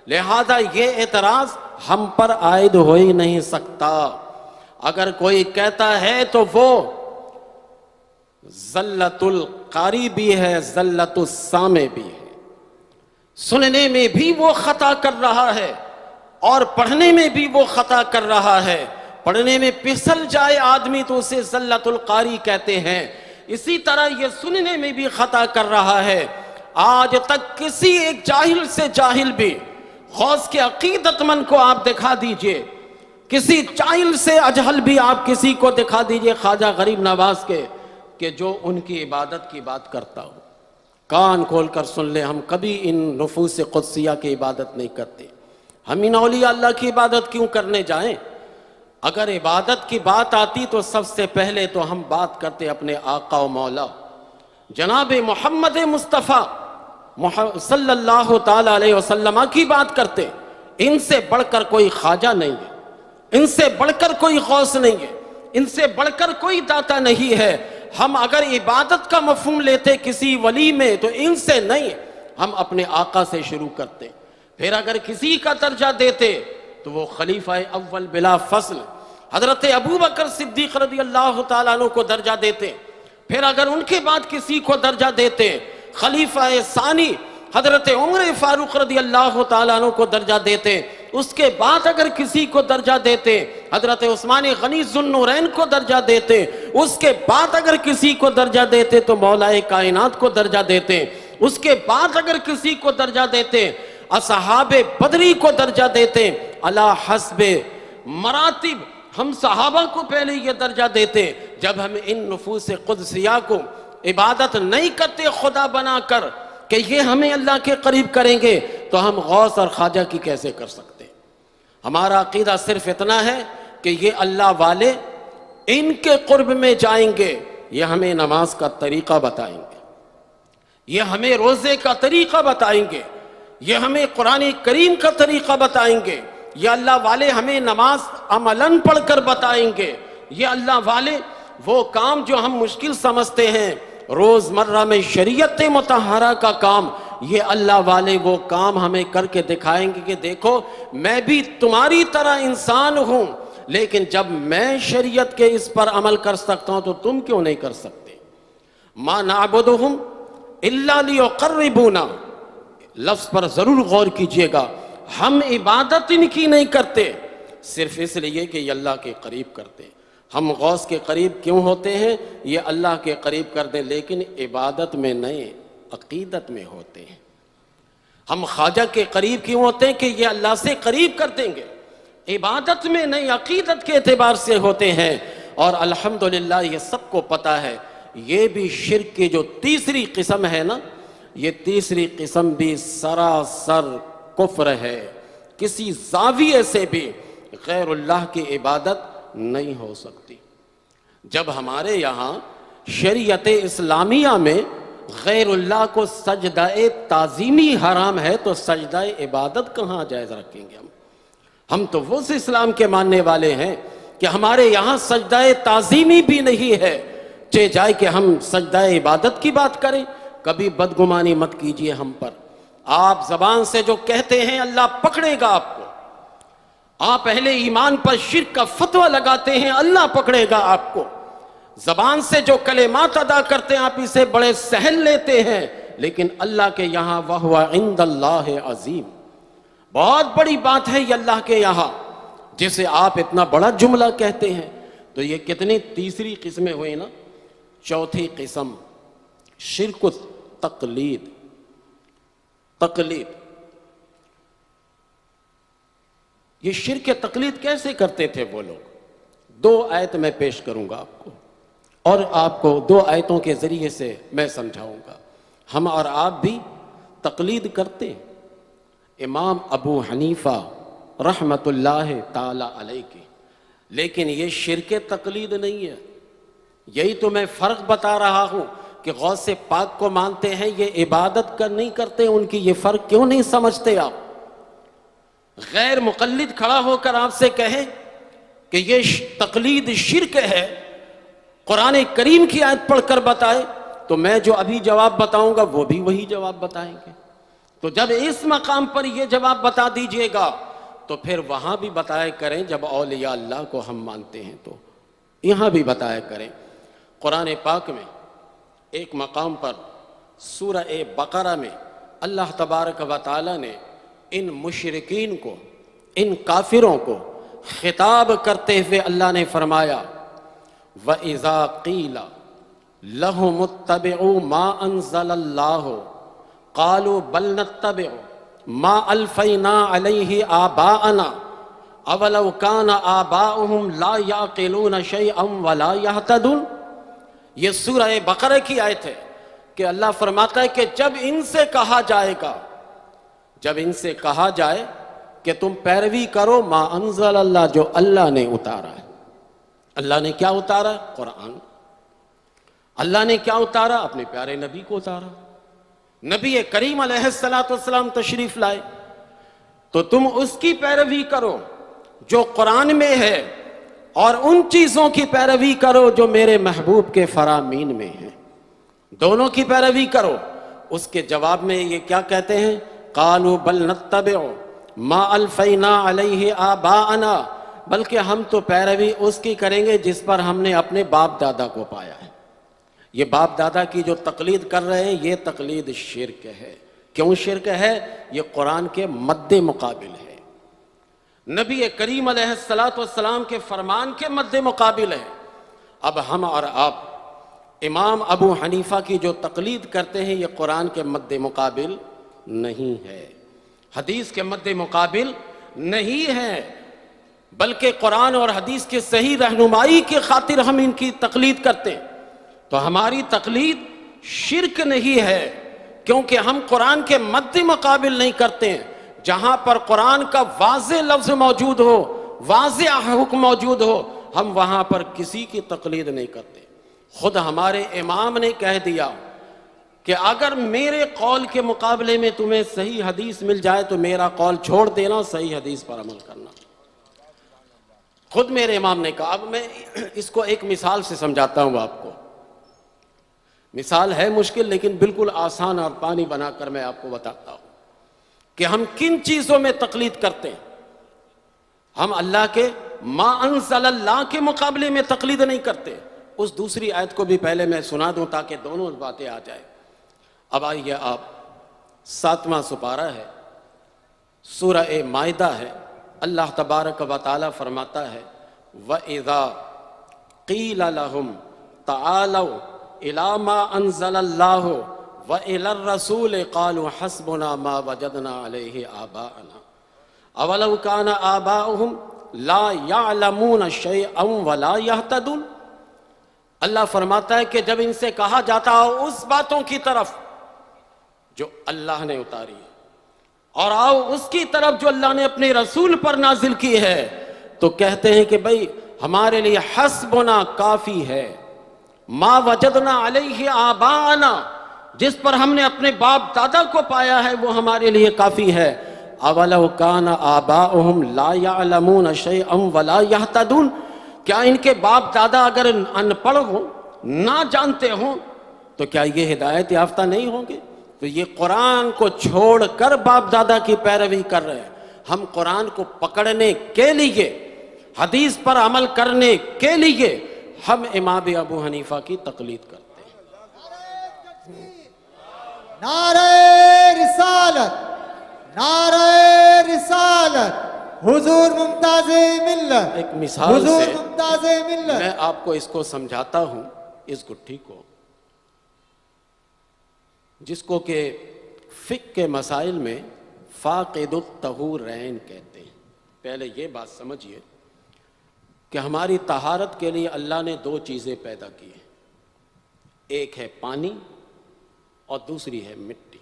لہذا یہ اعتراض ہم پر عائد ہو ہی نہیں سکتا۔ اگر کوئی کہتا ہے تو وہ زلت القاری بھی ہے، زلت السامع بھی ہے، سننے میں بھی وہ خطا کر رہا ہے اور پڑھنے میں بھی وہ خطا کر رہا ہے۔ پڑھنے میں پھسل جائے آدمی تو اسے زلت القاری کہتے ہیں، اسی طرح یہ سننے میں بھی خطا کر رہا ہے۔ آج تک کسی ایک جاہل سے جاہل بھی، غوث کے عقیدت مند کو آپ دکھا دیجئے، کسی جاہل سے اجہل بھی آپ کسی کو دکھا دیجئے خواجہ غریب نواز کے، کہ جو ان کی عبادت کی بات کرتا ہو۔ کان کھول کر سن لے، ہم کبھی ان نفوس قدسیہ کی عبادت نہیں کرتے۔ ہم ان اولیاء اللہ کی عبادت کیوں کرنے جائیں؟ اگر عبادت کی بات آتی تو سب سے پہلے تو ہم بات کرتے اپنے آقا و مولا جناب محمد مصطفیٰ صلی اللہ تعالی علیہ وسلم کی بات کرتے۔ ان سے بڑھ کر کوئی خواجہ نہیں ہے، ان سے بڑھ کر کوئی غوث نہیں ہے، ان سے بڑھ کر کوئی داتا نہیں ہے۔ ہم اگر عبادت کا مفہوم لیتے کسی ولی میں تو ان سے نہیں، ہم اپنے آقا سے شروع کرتے۔ پھر اگر کسی کا درجہ دیتے تو وہ خلیفہ اول بلا فصل حضرت ابو بکر صدیق رضی اللہ تعالیٰ عنہ کو درجہ دیتے۔ پھر اگر ان کے بعد کسی کو درجہ دیتے، خلیفہ ثانی حضرت عمر فاروق رضی اللہ تعالیٰ عنہ کو درجہ دیتے۔ اس کے بعد اگر کسی کو درجہ دیتے، حضرت عثمان غنی ذوالنورین کو درجہ دیتے، اس کے بعد اگر کسی کو درجہ دیتے تو مولا کائنات کو درجہ دیتے، اس کے بعد اگر کسی کو درجہ دیتے اصحاب بدری کو درجہ دیتے، علی حسب مراتب ہم صحابہ کو پہلے یہ درجہ دیتے۔ جب ہم ان نفوس قدسیہ کو عبادت نہیں کرتے خدا بنا کر کہ یہ ہمیں اللہ کے قریب کریں گے، تو ہم غوث اور خواجہ کی کیسے کر سکتے؟ ہمارا عقیدہ صرف اتنا ہے کہ یہ اللہ والے ان کے قرب میں جائیں گے، یہ ہمیں نماز کا طریقہ بتائیں گے، یہ ہمیں روزے کا طریقہ بتائیں گے، یہ ہمیں قرآن کریم کا طریقہ بتائیں گے، یہ اللہ والے ہمیں نماز عملاً پڑھ کر بتائیں گے، یہ اللہ والے وہ کام جو ہم مشکل سمجھتے ہیں روزمرہ میں شریعت مطہرہ کا کام، یہ اللہ والے وہ کام ہمیں کر کے دکھائیں گے کہ دیکھو میں بھی تمہاری طرح انسان ہوں، لیکن جب میں شریعت کے اس پر عمل کر سکتا ہوں تو تم کیوں نہیں کر سکتے؟ ما نعبدہم الا لیقربونا، لفظ پر ضرور غور کیجئے گا، ہم عبادت ان کی نہیں کرتے صرف اس لیے کہ یہ اللہ کے قریب کرتے۔ ہم غوث کے قریب کیوں ہوتے ہیں؟ یہ اللہ کے قریب کر دیں، لیکن عبادت میں نہیں، عقیدت میں ہوتے ہیں۔ ہم خواجہ کے قریب کیوں ہوتے ہیں؟ کہ یہ اللہ سے قریب کر دیں گے، عبادت میں نہیں عقیدت کے اعتبار سے ہوتے ہیں۔ اور الحمدللہ یہ سب کو پتہ ہے، یہ بھی شرک کی جو تیسری قسم ہے نا، یہ تیسری قسم بھی سراسر کفر ہے۔ کسی زاویے سے بھی غیر اللہ کی عبادت نہیں ہو سکتی۔ جب ہمارے یہاں شریعت اسلامیہ میں غیر اللہ کو سجدہ تعظیمی حرام ہے تو سجدہ عبادت کہاں جائز رکھیں گے ہم تو وہ اسلام کے ماننے والے ہیں کہ ہمارے یہاں سجدہ تعظیمی بھی نہیں ہے، چہ جائے کہ ہم سجدہ عبادت کی بات کریں۔ کبھی بدگمانی مت کیجئے ہم پر، آپ زبان سے جو کہتے ہیں اللہ پکڑے گا آپ کو، آپ اہل ایمان پر شرک کا فتویٰ لگاتے ہیں اللہ پکڑے گا آپ کو، زبان سے جو کلمات ادا کرتے ہیں آپ اسے بڑے سہل لیتے ہیں، لیکن اللہ کے یہاں وَهُوَ عِندَ اللَّهِ عظیم، بہت بڑی بات ہے یہ اللہ کے یہاں، جسے آپ اتنا بڑا جملہ کہتے ہیں۔ تو یہ کتنی تیسری قسمیں ہوئی نا؟ چوتھی قسم شرک تقلید۔ یہ شرک تقلید کیسے کرتے تھے وہ لوگ؟ دو آیت میں پیش کروں گا آپ کو، اور آپ کو دو آیتوں کے ذریعے سے میں سمجھاؤں گا۔ ہم اور آپ بھی تقلید کرتے ہیں امام ابو حنیفہ رحمت اللہ تعالی علیہ کی، لیکن یہ شرک تقلید نہیں ہے۔ یہی تو میں فرق بتا رہا ہوں کہ غوث پاک کو مانتے ہیں، یہ عبادت کر نہیں کرتے، ان کی یہ فرق کیوں نہیں سمجھتے آپ؟ غیر مقلد کھڑا ہو کر آپ سے کہے کہ یہ تقلید شرک ہے، قرآن کریم کی آیت پڑھ کر بتائے، تو میں جو ابھی جواب بتاؤں گا وہ بھی وہی جواب بتائیں گے۔ تو جب اس مقام پر یہ جواب بتا دیجئے گا تو پھر وہاں بھی بتایا کریں، جب اولیاء اللہ کو ہم مانتے ہیں تو یہاں بھی بتایا کریں۔ قرآن پاک میں ایک مقام پر سورہ بقرہ میں اللہ تبارک و تعالی نے ان مشرکین کو، ان کافروں کو خطاب کرتے ہوئے اللہ نے فرمایا وَإِذَا قِيلَ لَهُمُ اتَّبِعُوا مَا أَنزَلَ اللَّهُ قَالُوا بَلْ نَتَّبِعُ مَا أَلْفَيْنَا عَلَيْهِ آبَاءَنَا أَوَلَوْ كَانَ آبَاؤُهُمْ لَا يَعْقِلُونَ شَيْئًا وَلَا يَهْتَدُونَ۔ یہ سورہ بقرہ کی آیت ہے کہ اللہ فرماتا ہے کہ جب ان سے کہا جائے گا، جب ان سے کہا جائے کہ تم پیروی کرو ما انزل اللہ، جو اللہ نے اتارا ہے۔ اللہ نے کیا اتارا؟ قرآن۔ اللہ نے کیا اتارا؟ اپنے پیارے نبی کو اتارا۔ نبی کریم علیہ السلام تشریف لائے، تو تم اس کی پیروی کرو جو قرآن میں ہے، اور ان چیزوں کی پیروی کرو جو میرے محبوب کے فرامین میں ہیں، دونوں کی پیروی کرو۔ اس کے جواب میں یہ کیا کہتے ہیں؟ قالوا بل نتبع ما الفینا علیہ آباءنا، بلکہ ہم تو پیروی اس کی کریں گے جس پر ہم نے اپنے باپ دادا کو پایا ہے۔ یہ باپ دادا کی جو تقلید کر رہے ہیں یہ تقلید شرک ہے۔ کیوں شرک ہے؟ یہ قرآن کے مد مقابل ہے۔ نبی کریم علیہ الصلوۃ والسلام کے فرمان کے مد مقابل ہے۔ اب ہم اور آپ امام ابو حنیفہ کی جو تقلید کرتے ہیں یہ قرآن کے مد مقابل نہیں ہے، حدیث کے مد مقابل نہیں ہے، بلکہ قرآن اور حدیث کے صحیح رہنمائی کی خاطر ہم ان کی تقلید کرتے ہیں۔ تو ہماری تقلید شرک نہیں ہے، کیونکہ ہم قرآن کے مد مقابل نہیں کرتے ہیں۔ جہاں پر قرآن کا واضح لفظ موجود ہو، واضح حکم موجود ہو، ہم وہاں پر کسی کی تقلید نہیں کرتے۔ خود ہمارے امام نے کہہ دیا کہ اگر میرے قول کے مقابلے میں تمہیں صحیح حدیث مل جائے تو میرا قول چھوڑ دینا، صحیح حدیث پر عمل کرنا۔ خود میرے امام نے کہا۔ اب میں اس کو ایک مثال سے سمجھاتا ہوں آپ کو۔ مثال ہے مشکل لیکن بالکل آسان اور پانی بنا کر میں آپ کو بتاتا ہوں کہ ہم کن چیزوں میں تقلید کرتے ہیں۔ ہم اللہ کے ما انزل اللہ کے مقابلے میں تقلید نہیں کرتے۔ اس دوسری آیت کو بھی پہلے میں سنا دوں تاکہ دونوں باتیں آ جائیں۔ اب آئیے آپ، 7واں سپارہ ہے، سورہ مائدہ ہے۔ اللہ تبارک و تعالی فرماتا ہے وَإِذَا قِيلَ لَهُمْ تَعَالَوْا إِلَى مَا أَنزَلَ اللَّهُ وَإِلَى الرَّسُولِ قَالُوا حَسْبُنَا مَا وَجَدْنَا عَلَيْهِ آبَاءَنَا أَوَلَوْ كَانَ آبَاؤُهُمْ لَا يَعْلَمُونَ شَيْئًا وَلَا يَهْتَدُونَ۔ اللہ فرماتا ہے کہ جب ان سے کہا جاتا ہے اس باتوں کی طرف جو اللہ نے اتاری ہے اور آؤ اس کی طرف جو اللہ نے اپنے رسول پر نازل کی ہے، تو کہتے ہیں کہ بھئی ہمارے لیے حسبنا کافی ہے، ما وجدنا علیہ آباءنا، جس پر ہم نے اپنے باپ دادا کو پایا ہے وہ ہمارے لیے کافی ہے۔ اولو کان آباؤہم لا یعلمون شیئا ولا یہتدون، کیا ان کے باپ دادا اگر ان پڑھ ہوں، نہ جانتے ہوں، تو کیا یہ ہدایت یافتہ نہیں ہوں گے؟ تو یہ قرآن کو چھوڑ کر باپ دادا کی پیروی کر رہے ہیں۔ ہم قرآن کو پکڑنے کے لیے، حدیث پر عمل کرنے کے لیے ہم امام ابو حنیفہ کی تقلید کرتے ہیں۔ نعرہ رسالت، نعرہ رسالت، حضور ممتاز ملت، ایک مثال حضور سے ممتاز ملت۔ میں آپ کو اس کو سمجھاتا ہوں، اس گٹھی کو، جس کو کہ فقہ کے مسائل میں فاقد الطہورین کہتے ہیں۔ پہلے یہ بات سمجھیے کہ ہماری طہارت کے لیے اللہ نے دو چیزیں پیدا کی ہیں، ایک ہے پانی اور دوسری ہے مٹی۔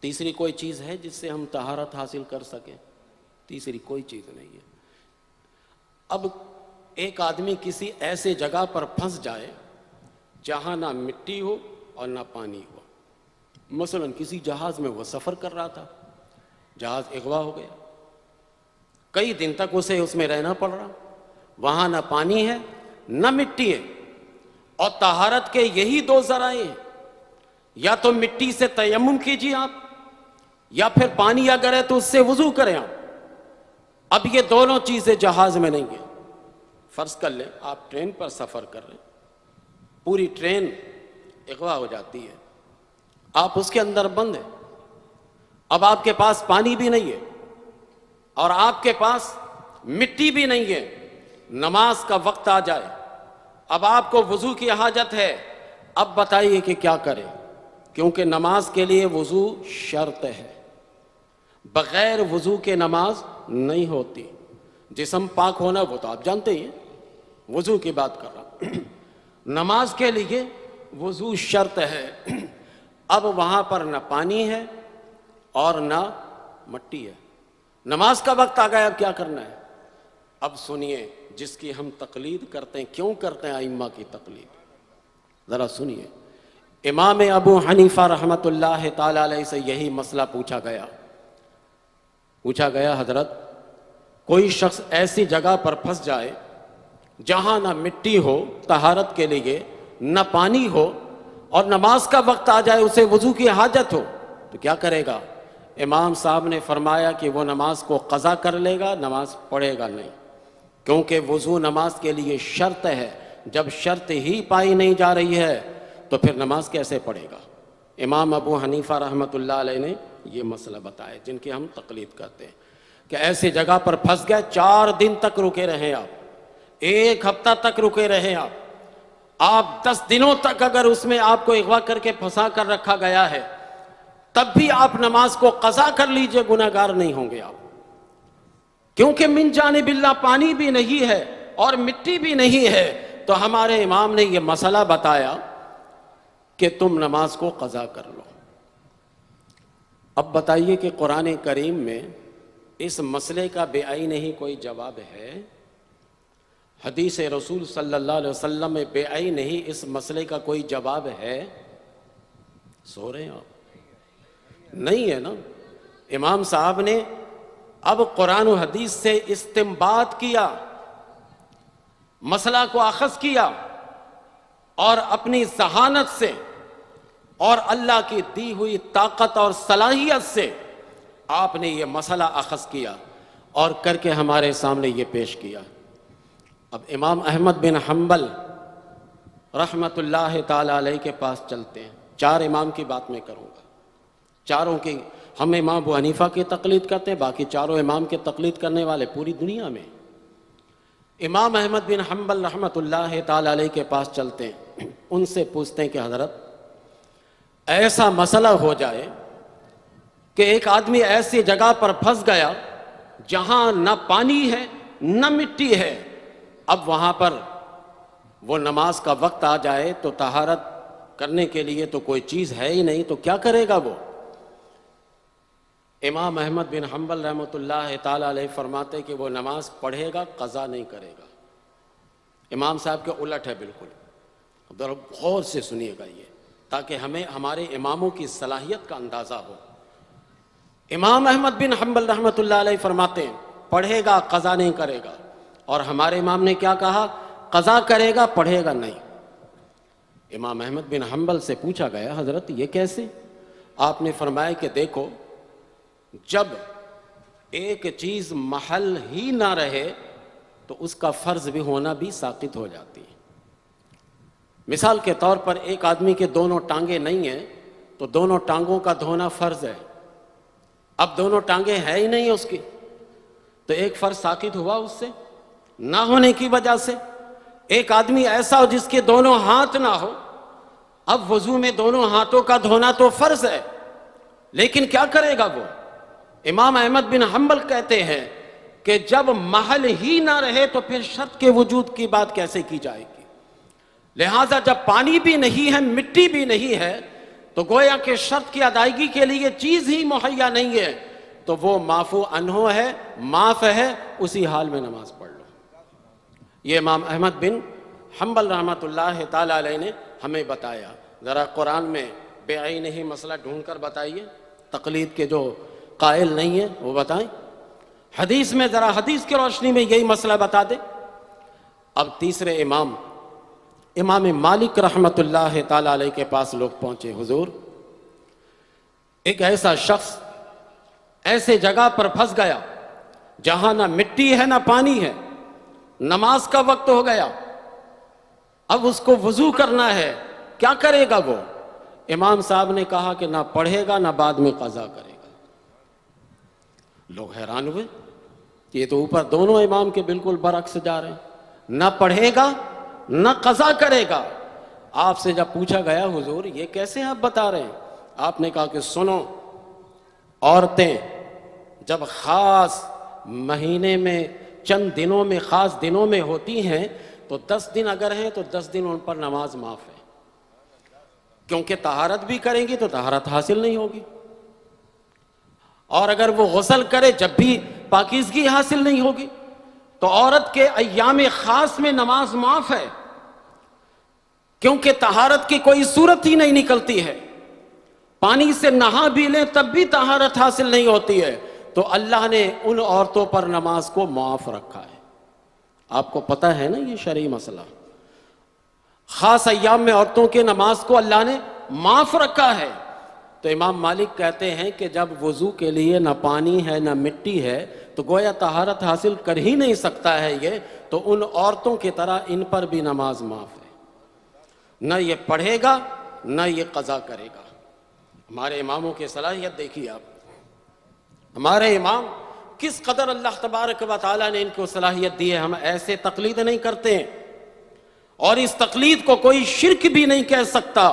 تیسری کوئی چیز ہے جس سے ہم طہارت حاصل کر سکیں؟ تیسری کوئی چیز نہیں ہے۔ اب ایک آدمی کسی ایسے جگہ پر پھنس جائے جہاں نہ مٹی ہو اور نہ پانی ہو، مثلا کسی جہاز میں وہ سفر کر رہا تھا، جہاز اغوا ہو گیا، کئی دن تک اسے اس میں رہنا پڑ رہا، وہاں نہ پانی ہے نہ مٹی ہے، اور طہارت کے یہی دو ذرائع ہیں، یا تو مٹی سے تیمم کیجیے آپ، یا پھر پانی اگر ہے تو اس سے وضو کریں آپ۔ اب یہ دونوں چیزیں جہاز میں نہیں ہیں۔ فرض کر لیں آپ ٹرین پر سفر کر رہے ہیں، پوری ٹرین اغوا ہو جاتی ہے، آپ اس کے اندر بند ہیں، اب آپ کے پاس پانی بھی نہیں ہے اور آپ کے پاس مٹی بھی نہیں ہے، نماز کا وقت آ جائے، اب آپ کو وضو کی حاجت ہے، اب بتائیے کہ کیا کریں؟ کیونکہ نماز کے لیے وضو شرط ہے، بغیر وضو کے نماز نہیں ہوتی۔ جسم پاک ہونا وہ تو آپ جانتے ہی ہیں، وضو کی بات کر رہا ہوں، نماز کے لیے وضو شرط ہے۔ اب وہاں پر نہ پانی ہے اور نہ مٹی ہے، نماز کا وقت آ گیا، اب کیا کرنا ہے؟ اب سنیے، جس کی ہم تقلید کرتے ہیں، کیوں کرتے ہیں ائمہ کی تقلید؟ ذرا سنیے، امام ابو حنیفہ رحمۃ اللہ تعالی علیہ سے یہی مسئلہ پوچھا گیا، حضرت کوئی شخص ایسی جگہ پر پھنس جائے جہاں نہ مٹی ہو طہارت کے لیے، نہ پانی ہو، اور نماز کا وقت آ جائے، اسے وضو کی حاجت ہو، تو کیا کرے گا؟ امام صاحب نے فرمایا کہ وہ نماز کو قضا کر لے گا، نماز پڑھے گا نہیں، کیونکہ وضو نماز کے لیے شرط ہے۔ جب شرط ہی پائی نہیں جا رہی ہے تو پھر نماز کیسے پڑھے گا؟ امام ابو حنیفہ رحمۃ اللہ علیہ نے یہ مسئلہ بتایا جن کی ہم تقلید کرتے ہیں۔ کہ ایسی جگہ پر پھنس گئے 4 دن تک رکے رہیں آپ، 1 ہفتہ تک رکے رہیں آپ 10 دنوں تک اگر اس میں آپ کو اغوا کر کے پھنسا کر رکھا گیا ہے تب بھی آپ نماز کو قضا کر لیجئے، گناہگار نہیں ہوں گے آپ، کیونکہ من جانب اللہ پانی بھی نہیں ہے اور مٹی بھی نہیں ہے۔ تو ہمارے امام نے یہ مسئلہ بتایا کہ تم نماز کو قضا کر لو۔ اب بتائیے کہ قرآن کریم میں اس مسئلے کا بے عینہ ہی کوئی جواب ہے؟ حدیث رسول صلی اللہ علیہ وسلم میں بے عینہ ہی اس مسئلے کا کوئی جواب ہے؟ سو رہے ہیں آپ؟ نہیں ہے نا۔ امام صاحب نے اب قرآن و حدیث سے استنباط کیا، مسئلہ کو اخذ کیا، اور اپنی ذہانت سے اور اللہ کی دی ہوئی طاقت اور صلاحیت سے آپ نے یہ مسئلہ اخذ کیا اور کر کے ہمارے سامنے یہ پیش کیا۔ اب امام احمد بن حنبل رحمت اللہ تعالی علیہ کے پاس چلتے ہیں۔ 4 امام کی بات میں کروں گا، چاروں کی، ہم امام ابو حنیفہ کی تقلید کرتے ہیں، باقی چاروں امام کی تقلید کرنے والے پوری دنیا میں۔ امام احمد بن حنبل رحمت اللہ تعالی علیہ کے پاس چلتے ہیں، ان سے پوچھتے ہیں کہ حضرت ایسا مسئلہ ہو جائے کہ ایک آدمی ایسی جگہ پر پھنس گیا جہاں نہ پانی ہے نہ مٹی ہے، اب وہاں پر وہ نماز کا وقت آ جائے تو طہارت کرنے کے لیے تو کوئی چیز ہے ہی نہیں، تو کیا کرے گا وہ؟ امام احمد بن حنبل رحمۃ اللہ تعالی علیہ فرماتے کہ وہ نماز پڑھے گا، قضا نہیں کرے گا۔ امام صاحب کے الٹ ہے بالکل۔ اب ذرا غور سے سنیے گا یہ، تاکہ ہمیں ہمارے اماموں کی صلاحیت کا اندازہ ہو۔ امام احمد بن حنبل رحمۃ اللہ علیہ فرماتے ہیں پڑھے گا، قضا نہیں کرے گا، اور ہمارے امام نے کیا کہا؟ قضا کرے گا، پڑھے گا نہیں۔ امام احمد بن حنبل سے پوچھا گیا حضرت یہ کیسے؟ آپ نے فرمایا کہ دیکھو، جب ایک چیز محل ہی نہ رہے تو اس کا فرض بھی ہونا بھی ساقط ہو جاتی ہے۔ مثال کے طور پر ایک آدمی کے دونوں ٹانگیں نہیں ہیں تو دونوں ٹانگوں کا دھونا فرض ہے۔ اب دونوں ٹانگیں ہیں ہی نہیں اس کی، تو ایک فرض ساقط ہوا اس سے نہ ہونے کی وجہ سے۔ ایک آدمی ایسا ہو جس کے دونوں ہاتھ نہ ہو، اب وضو میں دونوں ہاتھوں کا دھونا تو فرض ہے، لیکن کیا کرے گا وہ؟ امام احمد بن حنبل کہتے ہیں کہ جب محل ہی نہ رہے تو پھر شرط کے وجود کی بات کیسے کی جائے گی؟ لہٰذا جب پانی بھی نہیں ہے، مٹی بھی نہیں ہے، تو گویا کہ شرط کی ادائیگی کے لیے چیز ہی مہیا نہیں ہے، تو وہ معفو عنہ ہے، معاف ہے، اسی حال میں نماز پڑھ لو۔ یہ امام احمد بن حنبل رحمۃ اللہ تعالی علیہ نے ہمیں بتایا۔ ذرا قرآن میں بے عینہ ہی مسئلہ ڈھونڈ کر بتائیے، تقلید کے جو قائل نہیں ہیں وہ بتائیں، حدیث میں ذرا حدیث کی روشنی میں یہی مسئلہ بتا دیں۔ اب تیسرے امام مالک رحمت اللہ تعالی علیہ کے پاس لوگ پہنچے، حضور ایک ایسا شخص ایسے جگہ پر پھنس گیا جہاں نہ مٹی ہے نہ پانی ہے، نماز کا وقت ہو گیا، اب اس کو وضو کرنا ہے، کیا کرے گا وہ؟ امام صاحب نے کہا کہ نہ پڑھے گا نہ بعد میں قضا کرے گا۔ لوگ حیران ہوئے، یہ تو اوپر دونوں امام کے بالکل برعکس جا رہے ہیں، نہ پڑھے گا نہ قضا کرے گا۔ آپ سے جب پوچھا گیا حضور یہ کیسے آپ بتا رہے ہیں؟ آپ نے کہا کہ سنو، عورتیں جب خاص مہینے میں چند دنوں میں، خاص دنوں میں ہوتی ہیں تو 10 دن اگر ہیں تو 10 دن ان پر نماز معاف ہے، کیونکہ طہارت بھی کریں گی تو طہارت حاصل نہیں ہوگی، اور اگر وہ غسل کرے جب بھی پاکیزگی حاصل نہیں ہوگی، تو عورت کے ایام خاص میں نماز معاف ہے، کیونکہ طہارت کی کوئی صورت ہی نہیں نکلتی ہے، پانی سے نہا بھی لیں تب بھی طہارت حاصل نہیں ہوتی ہے، تو اللہ نے ان عورتوں پر نماز کو معاف رکھا ہے۔ آپ کو پتہ ہے نا یہ شرعی مسئلہ، خاص ایام میں عورتوں کے نماز کو اللہ نے معاف رکھا ہے۔ تو امام مالک کہتے ہیں کہ جب وضو کے لیے نہ پانی ہے نہ مٹی ہے تو گویا طہارت حاصل کر ہی نہیں سکتا ہے یہ، تو ان عورتوں کی طرح ان پر بھی نماز معاف ہے، نہ یہ پڑھے گا نہ یہ قضا کرے گا۔ ہمارے اماموں کی صلاحیت دیکھیے آپ، ہمارے امام کس قدر اللہ تبارک و تعالیٰ نے ان کو صلاحیت دی ہے. ہم ایسے تقلید نہیں کرتے ہیں اور اس تقلید کو کوئی شرک بھی نہیں کہہ سکتا.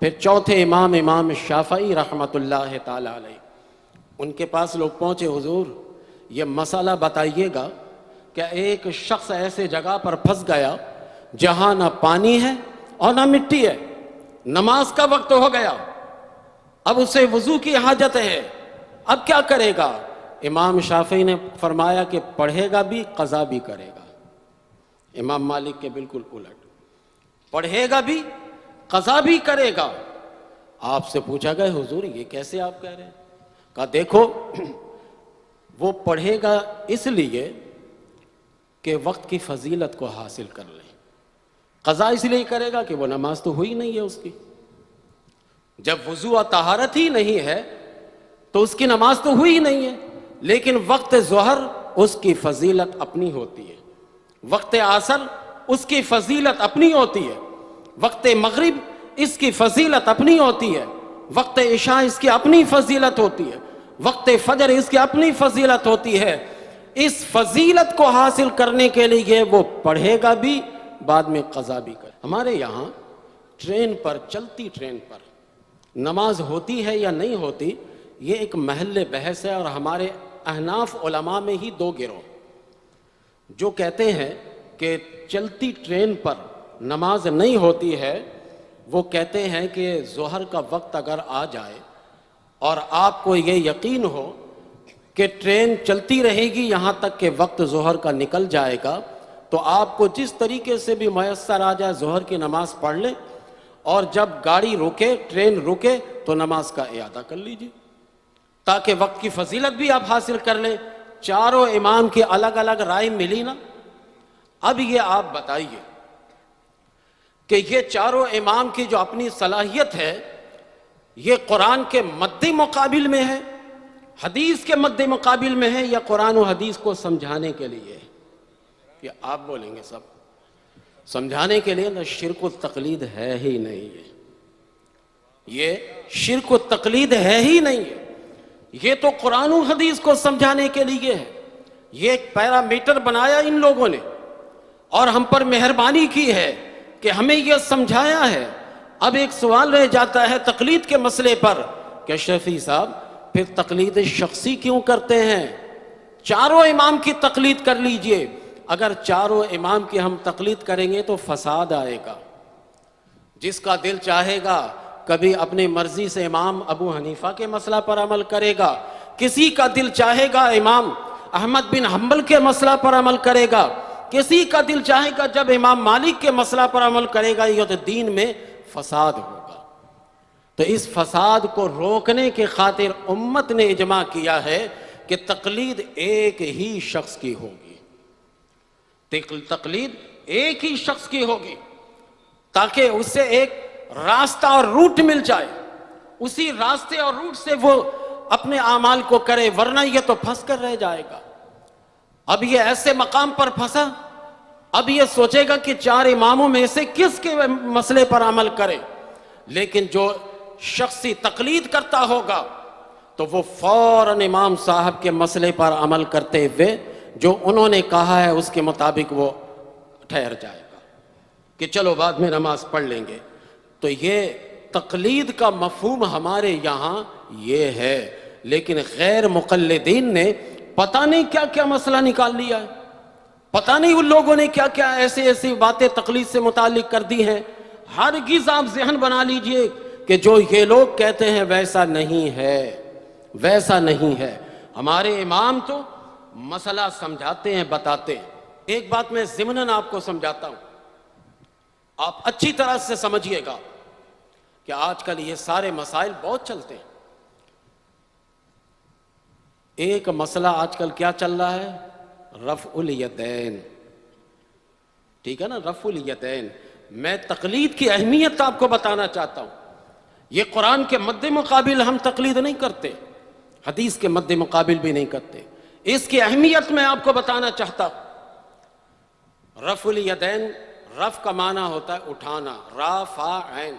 پھر چوتھے امام شافعی رحمۃ اللہ تعالی علیہ، ان کے پاس لوگ پہنچے، حضور یہ مسئلہ بتائیے گا کہ ایک شخص ایسے جگہ پر پھنس گیا جہاں نہ پانی ہے اور نہ مٹی ہے، نماز کا وقت ہو گیا، اب اسے وضو کی حاجت ہے، اب کیا کرے گا؟ امام شافعی نے فرمایا کہ پڑھے گا بھی قضا بھی کرے گا. امام مالک کے بالکل الٹ، پڑھے گا بھی قضا بھی کرے گا. آپ سے پوچھا گیا حضور یہ کیسے آپ کہہ رہے ہیں؟ کہا دیکھو وہ پڑھے گا اس لیے کہ وقت کی فضیلت کو حاصل کر لے، قضا اس لیے کرے گا کہ وہ نماز تو ہوئی نہیں ہے اس کی. جب وضو اور طہارت ہی نہیں ہے تو اس کی نماز تو ہوئی نہیں ہے. لیکن وقت ظہر اس کی فضیلت اپنی ہوتی ہے، وقت عصر اس کی فضیلت اپنی ہوتی ہے، وقت مغرب اس کی فضیلت اپنی ہوتی ہے، وقت عشاء اس کی اپنی فضیلت ہوتی ہے، وقت فجر اس کی اپنی فضیلت ہوتی ہے. اس فضیلت کو حاصل کرنے کے لیے وہ پڑھے گا بھی بعد میں قضا بھی کرے. ہمارے یہاں ٹرین پر، چلتی ٹرین پر نماز ہوتی ہے یا نہیں ہوتی یہ ایک محل بحث ہے. اور ہمارے احناف علماء میں ہی دو گروہ جو کہتے ہیں کہ چلتی ٹرین پر نماز نہیں ہوتی ہے. وہ کہتے ہیں کہ ظہر کا وقت اگر آ جائے اور آپ کو یہ یقین ہو کہ ٹرین چلتی رہے گی یہاں تک کہ وقت ظہر کا نکل جائے گا، تو آپ کو جس طریقے سے بھی میسر آ جائے ظہر کی نماز پڑھ لیں، اور جب گاڑی رکے، ٹرین رکے تو نماز کا اعادہ کر لیجیے تاکہ وقت کی فضیلت بھی آپ حاصل کر لیں. چاروں امام کی الگ الگ رائے ملی نا. اب یہ آپ بتائیے کہ یہ چاروں امام کی جو اپنی صلاحیت ہے یہ قرآن کے مد مقابل میں ہے، حدیث کے مد مقابل میں ہے، یا قرآن و حدیث کو سمجھانے کے لیے ہے؟ یہ آپ بولیں گے سب. سمجھانے کے لیے نہ شرک و تقلید ہے ہی نہیں ہے، یہ شرک و تقلید ہے ہی نہیں ہے. یہ تو قرآن و حدیث کو سمجھانے کے لیے ہے. یہ ایک پیرامیٹر بنایا ان لوگوں نے اور ہم پر مہربانی کی ہے کہ ہمیں یہ سمجھایا ہے. اب ایک سوال رہ جاتا ہے تقلید کے مسئلے پر کہ شفیع صاحب پھر تقلید شخصی کیوں کرتے ہیں؟ چاروں امام کی تقلید کر لیجئے. اگر چاروں امام کی ہم تقلید کریں گے تو فساد آئے گا. جس کا دل چاہے گا کبھی اپنی مرضی سے امام ابو حنیفہ کے مسئلہ پر عمل کرے گا، کسی کا دل چاہے گا امام احمد بن حنبل کے مسئلہ پر عمل کرے گا، کسی کا دل چاہے گا جب امام مالک کے مسئلہ پر عمل کرے گا. یہ تو دین میں فساد ہوگا. تو اس فساد کو روکنے کے خاطر امت نے اجماع کیا ہے کہ تقلید ایک ہی شخص کی ہوگی. تقلید ایک ہی شخص کی ہوگی تاکہ اسے ایک راستہ اور روٹ مل جائے، اسی راستے اور روٹ سے وہ اپنے اعمال کو کرے، ورنہ یہ تو پھنس کر رہ جائے گا. اب یہ ایسے مقام پر پھنسا، اب یہ سوچے گا کہ چار اماموں میں سے کس کے مسئلے پر عمل کرے. لیکن جو شخصی تقلید کرتا ہوگا تو وہ فوراً امام صاحب کے مسئلے پر عمل کرتے ہوئے جو انہوں نے کہا ہے اس کے مطابق وہ ٹھہر جائے گا کہ چلو بعد میں نماز پڑھ لیں گے. تو یہ تقلید کا مفہوم ہمارے یہاں یہ ہے. لیکن غیر مقلدین نے پتہ نہیں کیا کیا مسئلہ نکال لیا ہے، پتہ نہیں ان لوگوں نے کیا کیا ایسی باتیں تقلید سے متعلق کر دی ہیں. ہرگز آپ ذہن بنا لیجئے کہ جو یہ لوگ کہتے ہیں ویسا نہیں ہے، ویسا نہیں ہے. ہمارے امام تو مسئلہ سمجھاتے ہیں، بتاتے ہیں. ایک بات میں ضمناً آپ کو سمجھاتا ہوں، آپ اچھی طرح سے سمجھیے گا کہ آج کل یہ سارے مسائل بہت چلتے ہیں. ایک مسئلہ آج کل کیا چل رہا ہے؟ رفع الیدین. ٹھیک ہے نا، رفع الیدین. میں تقلید کی اہمیت آپ کو بتانا چاہتا ہوں. یہ قرآن کے مد مقابل ہم تقلید نہیں کرتے، حدیث کے مد مقابل بھی نہیں کرتے. اس کی اہمیت میں آپ کو بتانا چاہتا ہوں. رفع الیدین، رف کا معنی ہوتا ہے اٹھانا، را فا عین.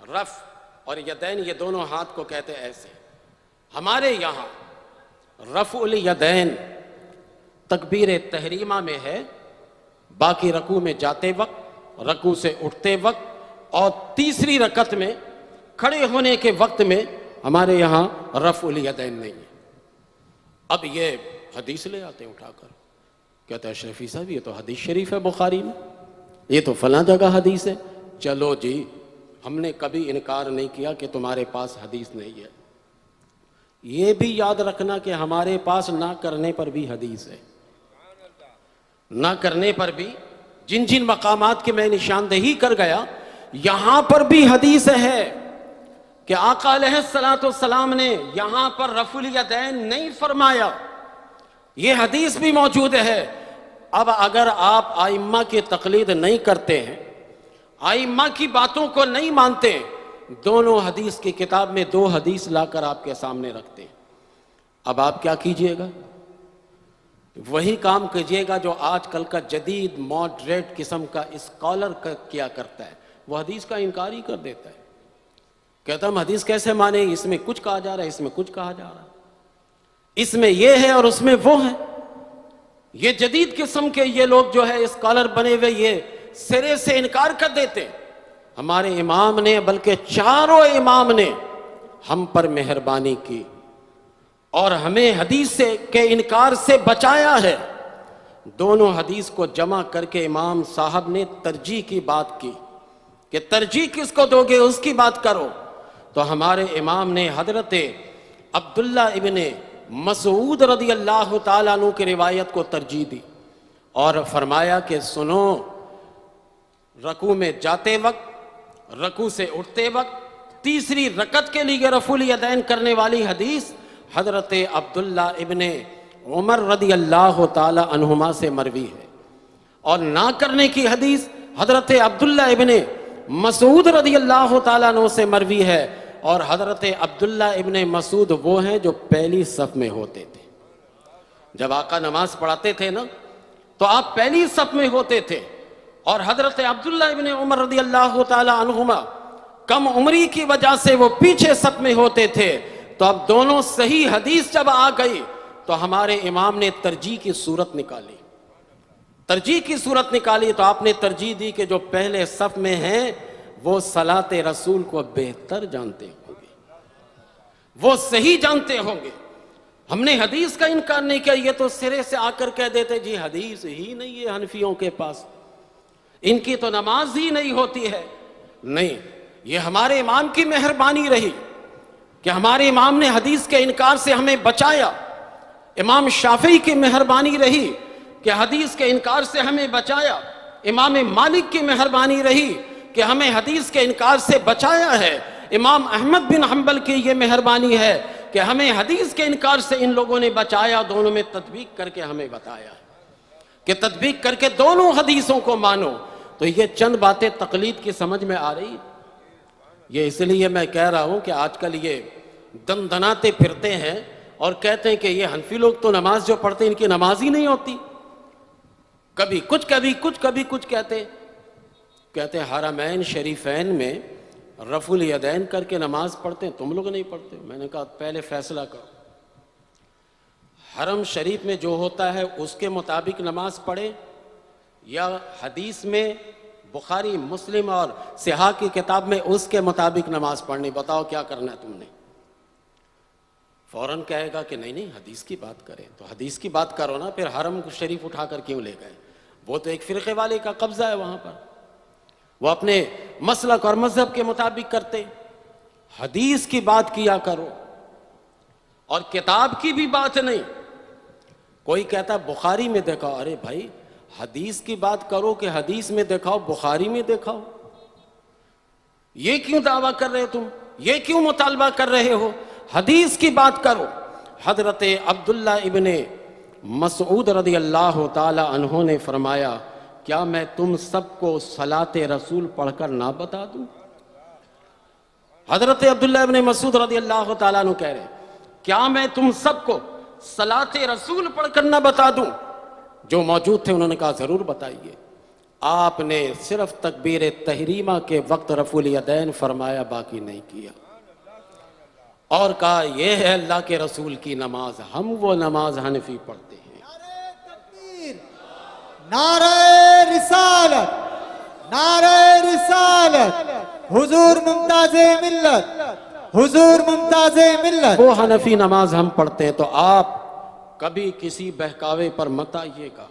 رف اور یدین یہ دونوں ہاتھ کو کہتے ایسے. ہمارے یہاں رفع الیدین تکبیر تحریمہ میں ہے، باقی رکوع میں جاتے وقت، رکوع سے اٹھتے وقت اور تیسری رکعت میں کھڑے ہونے کے وقت میں ہمارے یہاں رفع الیدین نہیں ہے۔ اب یہ حدیث لے آتے ہیں اٹھا کر، کہتا ہے اشرفی صاحب یہ تو حدیث شریف ہے بخاری میں، یہ تو فلاں جگہ حدیث ہے۔ چلو جی، ہم نے کبھی انکار نہیں کیا کہ تمہارے پاس حدیث نہیں ہے، یہ بھی یاد رکھنا کہ ہمارے پاس نہ کرنے پر بھی حدیث ہے، نہ کرنے پر بھی جن جن مقامات کی میں نشاندہی کر گیا یہاں پر بھی حدیث ہے کہ آقا علیہ الصلوۃ والسلام نے یہاں پر رفع الیدین نہیں فرمایا، یہ حدیث بھی موجود ہے۔ اب اگر آپ ائمہ کی تقلید نہیں کرتے ہیں، ائمہ کی باتوں کو نہیں مانتے، دونوں حدیث کی کتاب میں دو حدیث لا کر آپ کے سامنے رکھتے ہیں، اب آپ کیا کیجئے گا؟ وہی کام کیجئے گا جو آج کل کا جدید ماڈریٹ قسم کا اسکالر کیا کرتا ہے، وہ حدیث کا انکار ہی کر دیتا ہے، کہتا ہم حدیث کیسے مانے، اس میں کچھ کہا جا رہا ہے، اس میں کچھ کہا جا رہا ہے، اس میں یہ ہے اور اس میں وہ ہے۔ یہ جدید قسم کے یہ لوگ جو ہے اسکالر بنے ہوئے یہ سرے سے انکار کر دیتے۔ ہمارے امام نے بلکہ چاروں امام نے ہم پر مہربانی کی اور ہمیں حدیث سے کے انکار سے بچایا ہے۔ دونوں حدیث کو جمع کر کے امام صاحب نے ترجیح کی بات کی کہ ترجیح کس کو دو گے اس کی بات کرو، تو ہمارے امام نے حضرت عبداللہ ابن مسعود رضی اللہ تعالیٰ عنہ کی روایت کو ترجیح دی اور فرمایا کہ سنو، رکوع میں جاتے وقت، رکوع سے اٹھتے وقت، تیسری رکعت کے لیے رفع الیدین کرنے والی حدیث حضرت عبداللہ ابن عمر رضی اللہ تعالی عنہما سے مروی ہے، اور نہ کرنے کی حدیث حضرت عبداللہ ابن مسعود رضی اللہ تعالیٰ عنہ سے مروی ہے، اور حضرت عبداللہ ابن مسعود وہ ہیں جو پہلی صف میں ہوتے تھے۔ جب آقا نماز پڑھاتے تھے نا تو آپ پہلی صف میں ہوتے تھے، اور حضرت عبداللہ ابن عمر رضی اللہ تعالی عنہما کم عمری کی وجہ سے وہ پیچھے صف میں ہوتے تھے۔ تو اب دونوں صحیح حدیث جب آ گئی تو ہمارے امام نے ترجیح کی صورت نکالی، ترجیح کی صورت نکالی تو آپ نے ترجیح دی کہ جو پہلے صف میں ہیں وہ صلاۃ رسول کو بہتر جانتے ہوں گے، وہ صحیح جانتے ہوں گے۔ ہم نے حدیث کا انکار نہیں کیا، یہ تو سرے سے آ کر کہہ دیتے جی حدیث ہی نہیں ہے حنفیوں کے پاس، ان کی تو نماز ہی نہیں ہوتی ہے۔ نہیں، یہ ہمارے امام کی مہربانی رہی کہ ہمارے امام نے حدیث کے انکار سے ہمیں بچایا، امام شافعی کی مہربانی رہی کہ حدیث کے انکار سے ہمیں بچایا، امام مالک کی مہربانی رہی کہ ہمیں حدیث کے انکار سے بچایا ہے، امام احمد بن حنبل کی یہ مہربانی ہے کہ ہمیں حدیث کے انکار سے ان لوگوں نے بچایا، دونوں میں تطبیق کر کے ہمیں بتایا کہ تطبیق کر کے دونوں حدیثوں کو مانو۔ تو یہ چند باتیں تقلید کی سمجھ میں آ رہی، یہ اس لیے میں کہہ رہا ہوں کہ آج کل یہ دندناتے پھرتے ہیں اور کہتے ہیں کہ یہ حنفی لوگ تو نماز جو پڑھتے ہیں ان کی نماز ہی نہیں ہوتی، کبھی کچھ کبھی کچھ کبھی کچھ کہتے ہیں حرمین شریفین میں رفع الیدین کر کے نماز پڑھتے ہیں، تم لوگ نہیں پڑھتے۔ میں نے کہا پہلے فیصلہ کرو، حرم شریف میں جو ہوتا ہے اس کے مطابق نماز پڑھے یا حدیث میں بخاری مسلم اور صحاح کی کتاب میں اس کے مطابق نماز پڑھنی، بتاؤ کیا کرنا ہے تم نے؟ فوراً کہے گا کہ نہیں نہیں حدیث کی بات کریں، تو حدیث کی بات کرو نا، پھر حرم شریف اٹھا کر کیوں لے گئے؟ وہ تو ایک فرقے والے کا قبضہ ہے وہاں پر، وہ اپنے مسلک اور مذہب کے مطابق کرتے۔ حدیث کی بات کیا کرو اور کتاب کی بھی بات نہیں۔ کوئی کہتا بخاری میں دیکھاؤ، ارے بھائی حدیث کی بات کرو کہ حدیث میں دیکھاؤ، بخاری میں دیکھاؤ، یہ کیوں دعویٰ کر رہے ہو تم، یہ کیوں مطالبہ کر رہے ہو؟ حدیث کی بات کرو۔ حضرت عبداللہ ابن مسعود رضی اللہ تعالی عنہ نے فرمایا کیا میں تم سب کو صلاۃ رسول پڑھ کر نہ بتا دوں؟ حضرت عبداللہ ابن مسعود رضی اللہ تعالیٰ عنہ کہہ رہے ہیں کیا میں تم سب کو صلاۃ رسول پڑھ کر نہ بتا دوں؟ جو موجود تھے انہوں نے کہا ضرور بتائیے۔ آپ نے صرف تکبیر تحریمہ کے وقت رفع الیدین فرمایا، باقی نہیں کیا، اور کہا یہ ہے اللہ کے رسول کی نماز، ہم وہ نماز حنفی پڑھتے ہیں۔ نعرہ رسالت، نعرہ رسالت، حضور ممتاز ملت، حضور ممتاز ملت۔ وہ حنفی نماز ہم پڑھتے ہیں، تو آپ کبھی کسی بہکاوے پر مت آئیے گا۔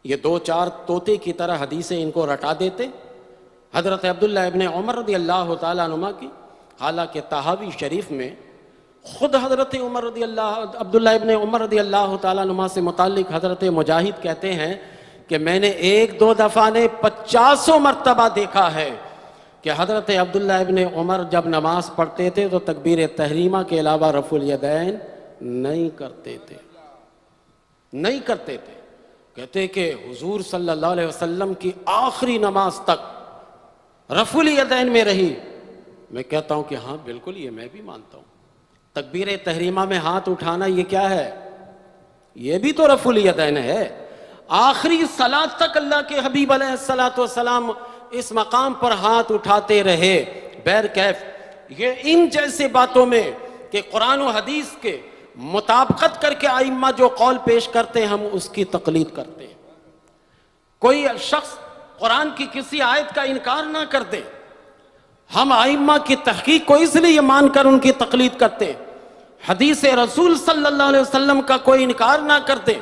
یہ دو چار طوطے کی طرح حدیثیں ان کو رٹا دیتے۔ حضرت عبداللہ ابن عمر رضی اللہ تعالیٰ عنہ کی، حالانکہ طحاوی شریف میں خود حضرت عبداللہ ابن عمر رضی اللہ تعالیٰ عنہ سے متعلق حضرت مجاہد کہتے ہیں کہ میں نے ایک دو دفعہ نے 50 مرتبہ دیکھا ہے کہ حضرت عبداللہ ابن عمر جب نماز پڑھتے تھے تو تکبیر تحریمہ کے علاوہ رفع الیدین نہیں کرتے تھے، نہیں کرتے تھے۔ کہتے کہ حضور صلی اللہ علیہ وسلم کی آخری نماز تک رفع الیدین میں رہی۔ میں کہتا ہوں کہ ہاں بالکل، یہ میں بھی مانتا ہوں۔ تکبیر تحریمہ میں ہاتھ اٹھانا یہ کیا ہے؟ یہ بھی تو رفع الیدین ہے۔ آخری صلاۃ تک اللہ کے حبیب علیہ الصلوۃ والسلام اس مقام پر ہاتھ اٹھاتے رہے بیر کیف۔ یہ ان جیسے باتوں میں کہ قرآن و حدیث کے مطابقت کر کے ائمہ جو قول پیش کرتے ہیں ہم اس کی تقلید کرتے ہیں۔ کوئی شخص قرآن کی کسی آیت کا انکار نہ کر دے، ہم ائمہ کی تحقیق کو اس لیے مان کر ان کی تقلید کرتے ہیں۔ حدیث رسول صلی اللہ علیہ وسلم کا کوئی انکار نہ کر دے،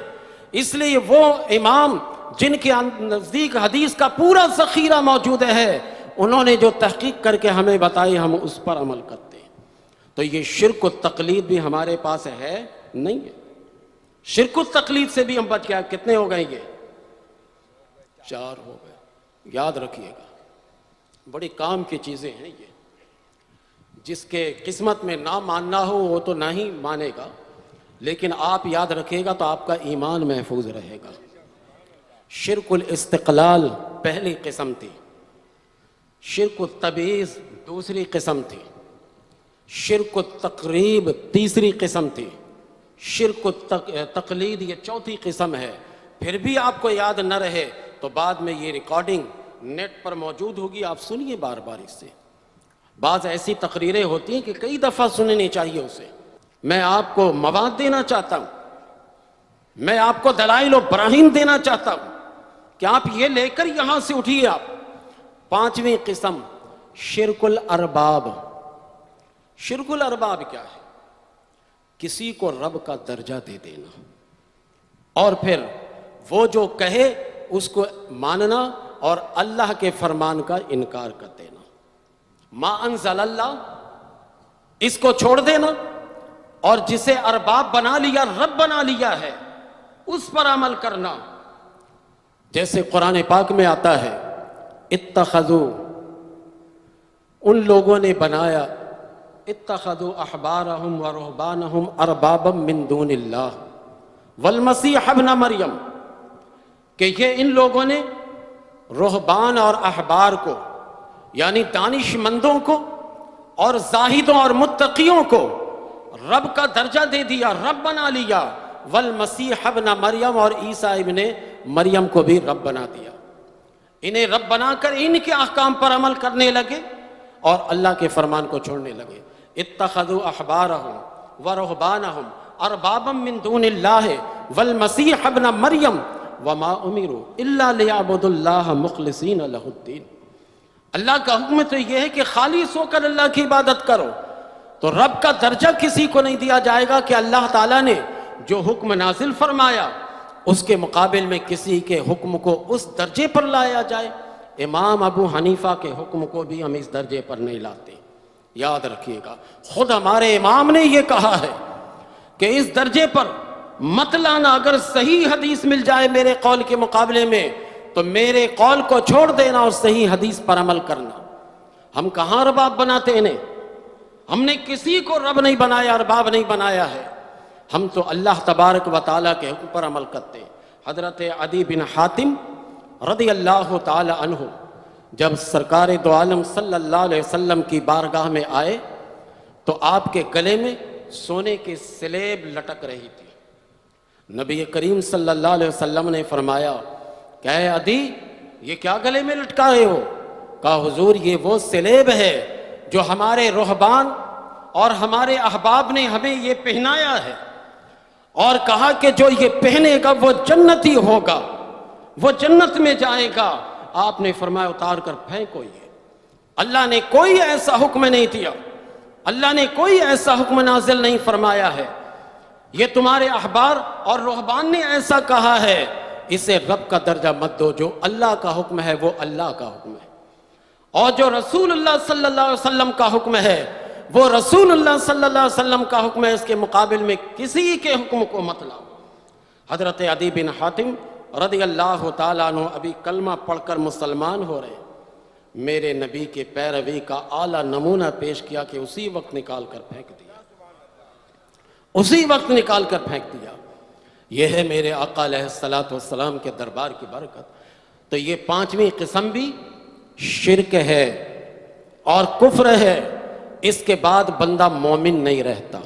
اس لیے وہ امام جن کے نزدیک حدیث کا پورا ذخیرہ موجود ہے، انہوں نے جو تحقیق کر کے ہمیں بتائی ہم اس پر عمل کرتے ہیں۔ تو یہ شرک و تقلید بھی ہمارے پاس ہے نہیں ہے۔ شرک و تقلید سے بھی ہم بچ گئے۔ کتنے ہو گئے؟ یہ 4 ہو گئے، یاد رکھیے گا۔ بڑی کام کی چیزیں ہیں یہ۔ جس کے قسمت میں نہ ماننا ہو وہ تو نہ ہی مانے گا، لیکن آپ یاد رکھیے گا تو آپ کا ایمان محفوظ رہے گا۔ شرک الاستقلال پہلی قسم تھی، شرک التبعیض دوسری قسم تھی، شرک التقریب تیسری قسم تھی، شرک التقلید یہ چوتھی قسم ہے۔ پھر بھی آپ کو یاد نہ رہے تو بعد میں یہ ریکارڈنگ نیٹ پر موجود ہوگی، آپ سنیے بار بار اس سے۔ بعض ایسی تقریریں ہوتی ہیں کہ کئی دفعہ سننی چاہیے اسے۔ میں آپ کو مواد دینا چاہتا ہوں، میں آپ کو دلائل و براہین دینا چاہتا ہوں کہ آپ یہ لے کر یہاں سے اٹھیے۔ آپ 5ویں قسم شرک الارباب۔ شرک الارباب کیا ہے؟ کسی کو رب کا درجہ دے دینا اور پھر وہ جو کہے اس کو ماننا اور اللہ کے فرمان کا انکار کر دینا۔ ما انزل اللہ، اس کو چھوڑ دینا، اور جسے ارباب بنا لیا، رب بنا لیا ہے، اس پر عمل کرنا۔ جیسے قرآن پاک میں آتا ہے اتخذوا، ان لوگوں نے بنایا، اتخذوا احبارہم ورہبانہم اربابا من دون اللہ والمسیح ابن مریم، کہ یہ ان لوگوں نے رہبان اور احبار کو، یعنی دانش مندوں کو اور زاہدوں اور متقیوں کو رب کا درجہ دے دیا، رب بنا لیا۔ والمسیح ابن مریم، اور عیسیٰ ابن مریم کو بھی رب بنا دیا۔ انہیں رب بنا کر ان کے احکام پر عمل کرنے لگے اور اللہ کے فرمان کو چھوڑنے لگے۔ اتخذوا احبارہم ورہبانہم اربابا من دون اللہ والمسیح ابن مریم وما امروا الا لیعبدوا اللہ مخلصین لہ الدین۔ اللہ کا حکم تو یہ ہے کہ خالص ہو کر اللہ کی عبادت کرو، تو رب کا درجہ کسی کو نہیں دیا جائے گا کہ اللہ تعالیٰ نے جو حکم نازل فرمایا اس کے مقابل میں کسی کے حکم کو اس درجے پر لایا جائے۔ امام ابو حنیفہ کے حکم کو بھی ہم اس درجے پر نہیں لاتے، یاد رکھیے گا۔ خود ہمارے امام نے یہ کہا ہے کہ اس درجے پر مت لانا، اگر صحیح حدیث مل جائے میرے قول کے مقابلے میں تو میرے قول کو چھوڑ دینا اور صحیح حدیث پر عمل کرنا۔ ہم کہاں ارباب بناتے انہیں؟ ہم نے کسی کو رب نہیں بنایا، ارباب نہیں بنایا ہے۔ ہم تو اللہ تبارک و تعالیٰ کے حکم پر عمل کرتے ہیں۔ حضرت عدی بن حاتم رضی اللہ تعالی عنہ جب سرکار دو عالم صلی اللہ علیہ وسلم کی بارگاہ میں آئے تو آپ کے گلے میں سونے کی سلیب لٹک رہی تھی۔ نبی کریم صلی اللہ علیہ وسلم نے فرمایا کہ اے عدی، یہ کیا گلے میں لٹکا رہے ہو؟ کہا حضور یہ وہ سلیب ہے جو ہمارے رہبان اور ہمارے احباب نے ہمیں یہ پہنایا ہے اور کہا کہ جو یہ پہنے گا وہ جنتی ہوگا، وہ جنت میں جائے گا، آپ نے فرمایا اتار کر پھینکو یہ۔ اللہ نے کوئی ایسا حکم نہیں دیا، اللہ نے کوئی ایسا حکم نازل نہیں فرمایا ہے، یہ تمہارے احبار اور رہبان نے ایسا کہا ہے، اسے رب کا درجہ مت دو، جو اللہ کا حکم ہے وہ اللہ کا حکم ہے، اور جو رسول اللہ صلی اللہ علیہ وسلم کا حکم ہے وہ رسول اللہ صلی اللہ علیہ وسلم کا حکم ہے، اس کے مقابل میں کسی کے حکم کو مت لاؤ۔ حضرت عدی بن حاتم رضی اللہ تعالیٰ عنہ ابھی کلمہ پڑھ کر مسلمان ہو رہے، میرے نبی کے پیروی کا اعلیٰ نمونہ پیش کیا کہ اسی وقت نکال کر پھینک دیا، اسی وقت نکال کر پھینک دیا۔ یہ ہے میرے آقا علیہ السلام کے دربار کی برکت۔ تو یہ پانچویں قسم بھی شرک ہے اور کفر ہے، اس کے بعد بندہ مومن نہیں رہتا۔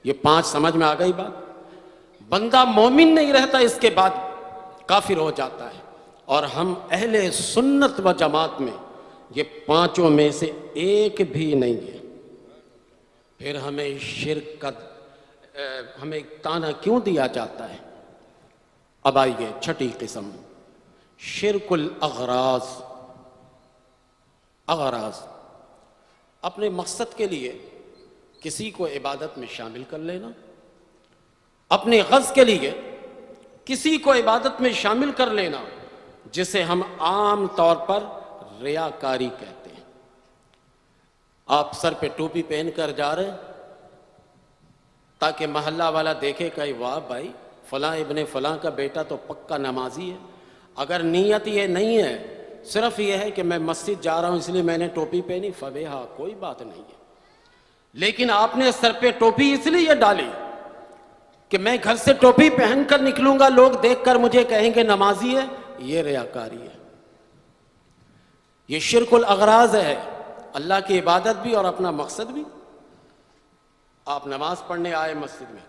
یہ پانچ سمجھ میں آ گئی بات؟ بندہ مومن نہیں رہتا، اس کے بعد کافر ہو جاتا ہے، اور ہم اہل سنت و جماعت میں یہ پانچوں میں سے ایک بھی نہیں ہے۔ پھر ہمیں شرک کا ہمیں تانا کیوں دیا جاتا ہے؟ اب آئیے چھٹی قسم، شرک الاغراض۔ اغراض اپنے مقصد کے لیے کسی کو عبادت میں شامل کر لینا، اپنے غرض کے لیے کسی کو عبادت میں شامل کر لینا، جسے ہم عام طور پر ریاکاری کہتے ہیں۔ آپ سر پہ ٹوپی پہن کر جا رہے ہیں تاکہ محلہ والا دیکھے کہ واہ بھائی فلاں ابن فلاں کا بیٹا تو پکا نمازی ہے۔ اگر نیت یہ نہیں ہے، صرف یہ ہے کہ میں مسجد جا رہا ہوں اس لیے میں نے ٹوپی پہنی، فبیہا، کوئی بات نہیں ہے۔ لیکن آپ نے سر پہ ٹوپی اس لیے ڈالی کہ میں گھر سے ٹوپی پہن کر نکلوں گا، لوگ دیکھ کر مجھے کہیں گے نمازی ہے، یہ ریاکاری ہے، یہ شرک الاغراض ہے، اللہ کی عبادت بھی اور اپنا مقصد بھی۔ آپ نماز پڑھنے آئے مسجد میں،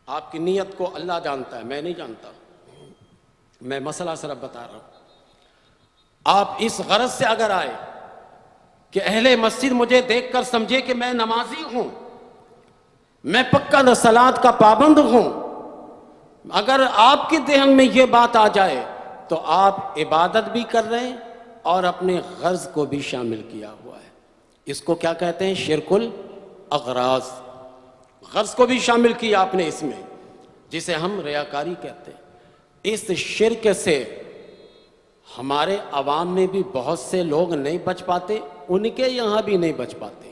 آپ کی نیت کو اللہ جانتا ہے، میں نہیں جانتا، میں مسئلہ صرف بتا رہا ہوں۔ آپ اس غرض سے اگر آئے کہ اہل مسجد مجھے دیکھ کر سمجھے کہ میں نمازی ہوں، میں پکا صلاۃ کا پابند ہوں، اگر آپ کے ذہن میں یہ بات آ جائے تو آپ عبادت بھی کر رہے ہیں اور اپنے غرض کو بھی شامل کیا ہوا ہے۔ اس کو کیا کہتے ہیں؟ شرک الاغراض۔ غرض کو بھی شامل کیا آپ نے اس میں، جسے ہم ریاکاری کہتے ہیں۔ اس شرک سے ہمارے عوام میں بھی بہت سے لوگ نہیں بچ پاتے، ان کے یہاں بھی نہیں بچ پاتے۔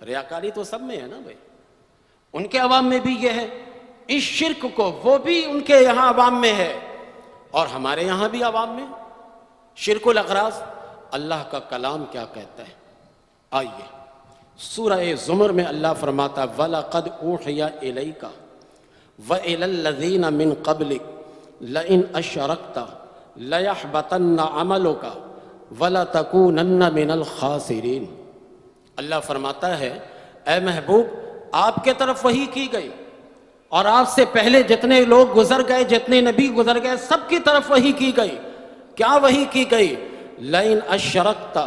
ریاکاری تو سب میں ہے نا بھائی، ان کے عوام میں بھی یہ ہے، اس شرک کو وہ بھی ان کے یہاں عوام میں ہے اور ہمارے یہاں بھی عوام میں۔ شرک الاغراض اللہ کا کلام کیا کہتا ہے؟ آئیے سورہ زمر میں اللہ فرماتا وَلَقَدْ أُوحِيَ إِلَيْكَ وَإِلَى الَّذِينَ مِن قَبْلِكَ لَئِنْ أَشْرَكْتَ لَيَحْبَطَنَّ عَمَلُكَ وَلَتَكُونَنَّ مِنَ الْخَاسِرِينَ۔ اللہ فرماتا ہے اے محبوب، آپ کے طرف وحی کی گئی اور آپ سے پہلے جتنے لوگ گزر گئے، جتنے نبی گزر گئے، سب کی طرف وحی کی گئی۔ کیا وحی کی گئی؟ لَئِنْ أَشْرَكْتَ،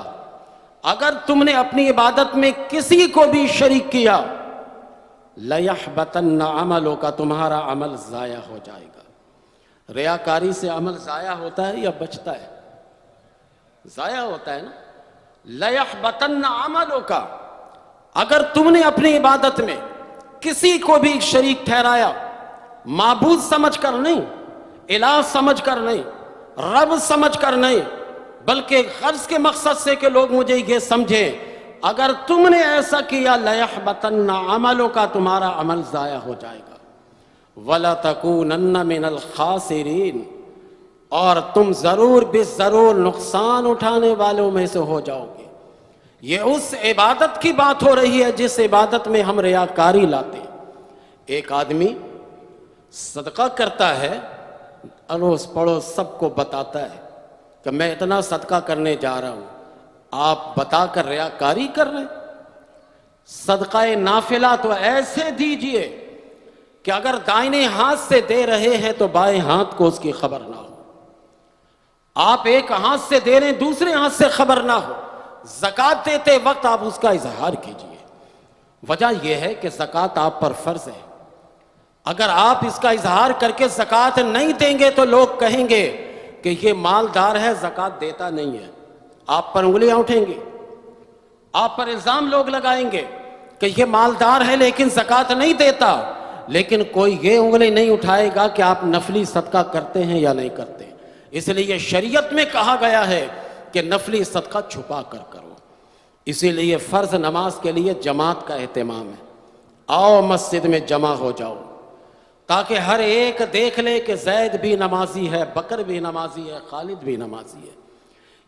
اگر تم نے اپنی عبادت میں کسی کو بھی شریک کیا، لَيَحْبَطَنَّ عَمَلُكَ، تمہارا عمل ضائع ہو جائے گا۔ ریاکاری سے عمل ضائع ہوتا ہے یا بچتا ہے؟ ضائع ہوتا ہے نا۔ لَيَحْبَطَنَّ عَمَلُكَ، اگر تم نے اپنی عبادت میں کسی کو بھی شریک ٹھہرایا، معبود سمجھ کر نہیں، الہ سمجھ کر نہیں، رب سمجھ کر نہیں، بلکہ غرض کے مقصد سے کہ لوگ مجھے یہ سمجھیں، اگر تم نے ایسا کیا لَيَحْبَطَنَّ عَمَلُكَ، تمہارا عمل ضائع ہو جائے گا۔ وَلَتَكُونَنَّ مِنَ الْخَاسِرِينَ، اور تم ضرور بے ضرور نقصان اٹھانے والوں میں سے ہو جاؤ گے۔ یہ اس عبادت کی بات ہو رہی ہے جس عبادت میں ہم ریاکاری لاتے ہیں۔ ایک آدمی صدقہ کرتا ہے، اڑوس پڑوس سب کو بتاتا ہے کہ میں اتنا صدقہ کرنے جا رہا ہوں، آپ بتا کر ریاکاری کر رہے ہیں۔ صدقہ نافلہ تو ایسے دیجئے کہ اگر دائیں ہاتھ سے دے رہے ہیں تو بائیں ہاتھ کو اس کی خبر نہ ہو۔ آپ ایک ہاتھ سے دے رہے ہیں، دوسرے ہاتھ سے خبر نہ ہو۔ زکوٰۃ دیتے وقت آپ اس کا اظہار کیجئے، وجہ یہ ہے کہ زکوٰۃ آپ پر فرض ہے. اگر آپ اس کا اظہار کر کے زکوٰۃ نہیں دیں گے تو لوگ کہیں گے کہ یہ مالدار ہے زکوٰۃ دیتا نہیں ہے. آپ پر انگلیاں اٹھیں گی, آپ پر الزام لوگ لگائیں گے کہ یہ مالدار ہے لیکن زکوٰۃ نہیں دیتا. لیکن کوئی یہ انگلی نہیں اٹھائے گا کہ آپ نفلی صدقہ کرتے ہیں یا نہیں کرتے. اس لیے شریعت میں کہا گیا ہے کہ نفلی صدقہ چھپا کر کرو. اسی لیے فرض نماز کے لیے جماعت کا اہتمام ہے. آؤ مسجد میں جمع ہو جاؤ تاکہ ہر ایک دیکھ لے کہ زید بھی نمازی ہے, بکر بھی نمازی ہے, خالد بھی نمازی ہے,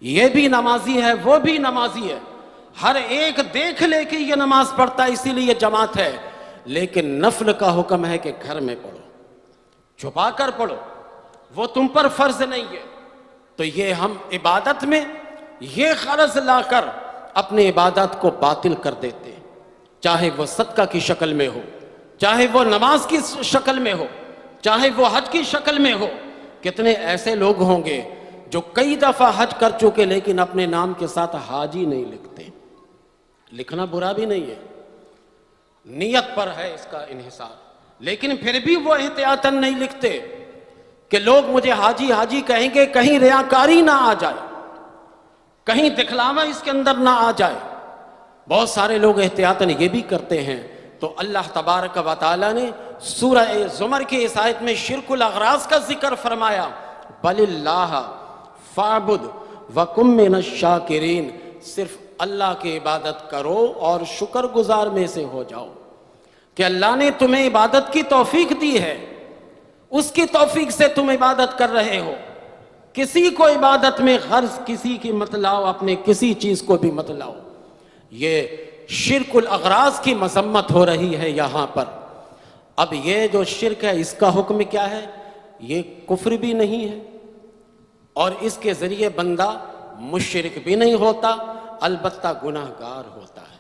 یہ بھی نمازی ہے, وہ بھی نمازی ہے. ہر ایک دیکھ لے کہ یہ نماز پڑھتا ہے, اسی لیے جماعت ہے. لیکن نفل کا حکم ہے کہ گھر میں پڑھو, چھپا کر پڑھو, وہ تم پر فرض نہیں ہے. تو یہ ہم عبادت میں یہ غرض لا کر اپنی عبادت کو باطل کر دیتے ہیں, چاہے وہ صدقہ کی شکل میں ہو, چاہے وہ نماز کی شکل میں ہو, چاہے وہ حج کی شکل میں ہو. کتنے ایسے لوگ ہوں گے جو کئی دفعہ حج کر چکے لیکن اپنے نام کے ساتھ حاجی نہیں لکھتے. لکھنا برا بھی نہیں ہے, نیت پر ہے اس کا انحصار, لیکن پھر بھی وہ احتیاطاً نہیں لکھتے کہ لوگ مجھے حاجی حاجی کہیں گے, کہیں ریاکاری نہ آ جائے, کہیں دکھلاوا اس کے اندر نہ آ جائے. بہت سارے لوگ احتیاطاً یہ بھی کرتے ہیں. تو اللہ تبارک و تعالیٰ نے سورہ زمر کی اس آیت میں شرک الاغراض کا ذکر فرمایا. بل اللہ فاعبد وکم من الشاکرین, صرف اللہ کی عبادت کرو اور شکر گزار میں سے ہو جاؤ. کہ اللہ نے تمہیں عبادت کی توفیق دی ہے, اس کی توفیق سے تم عبادت کر رہے ہو. کسی کو عبادت میں غرض کسی کی مت لاؤ, اپنے کسی چیز کو بھی مت لاؤ. یہ شرک الاغراض کی مذمت ہو رہی ہے یہاں پر. اب یہ جو شرک ہے اس کا حکم کیا ہے؟ یہ کفر بھی نہیں ہے اور اس کے ذریعے بندہ مشرک بھی نہیں ہوتا, البتہ گناہ گار ہوتا ہے,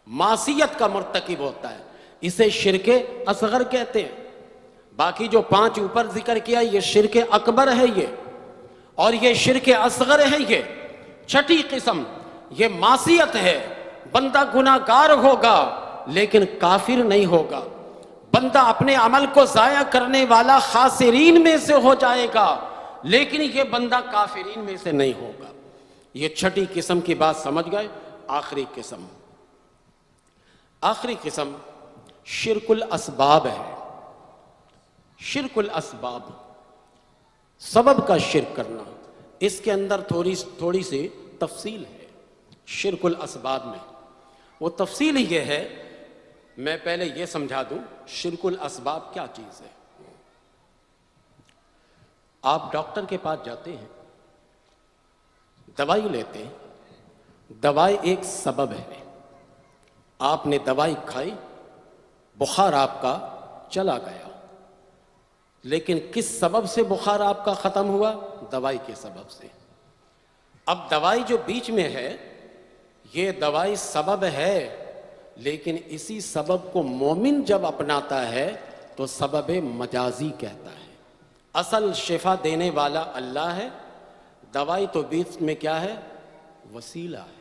معصیت کا مرتکب ہوتا ہے. اسے شرک اصغر کہتے ہیں. باقی جو 5 اوپر ذکر کیا یہ شرک اکبر ہے یہ, اور یہ شرک اصغر ہے. یہ چھٹی قسم یہ معصیت ہے. بندہ گناہ گار ہوگا لیکن کافر نہیں ہوگا. بندہ اپنے عمل کو ضائع کرنے والا خاسرین میں سے ہو جائے گا لیکن یہ بندہ کافرین میں سے نہیں ہوگا. یہ چھٹی قسم کی بات سمجھ گئے. آخری قسم شرک الاسباب ہے. شرک الاسباب, سبب کا شرک کرنا. اس کے اندر تھوڑی سی تفصیل ہے شرک الاسباب میں. وہ تفصیل یہ ہے, میں پہلے یہ سمجھا دوں شرک الاسباب کیا چیز ہے. آپ ڈاکٹر کے پاس جاتے ہیں, دوائی لیتے ہیں. دوائی ایک سبب ہے. آپ نے دوائی کھائی, بخار آپ کا چلا گیا, لیکن کس سبب سے بخار آپ کا ختم ہوا؟ دوائی کے سبب سے. اب دوائی جو بیچ میں ہے یہ دوائی سبب ہے, لیکن اسی سبب کو مومن جب اپناتا ہے تو سبب مجازی کہتا ہے. اصل شفا دینے والا اللہ ہے, دوائی تو بیچ میں کیا ہے؟ وسیلہ ہے.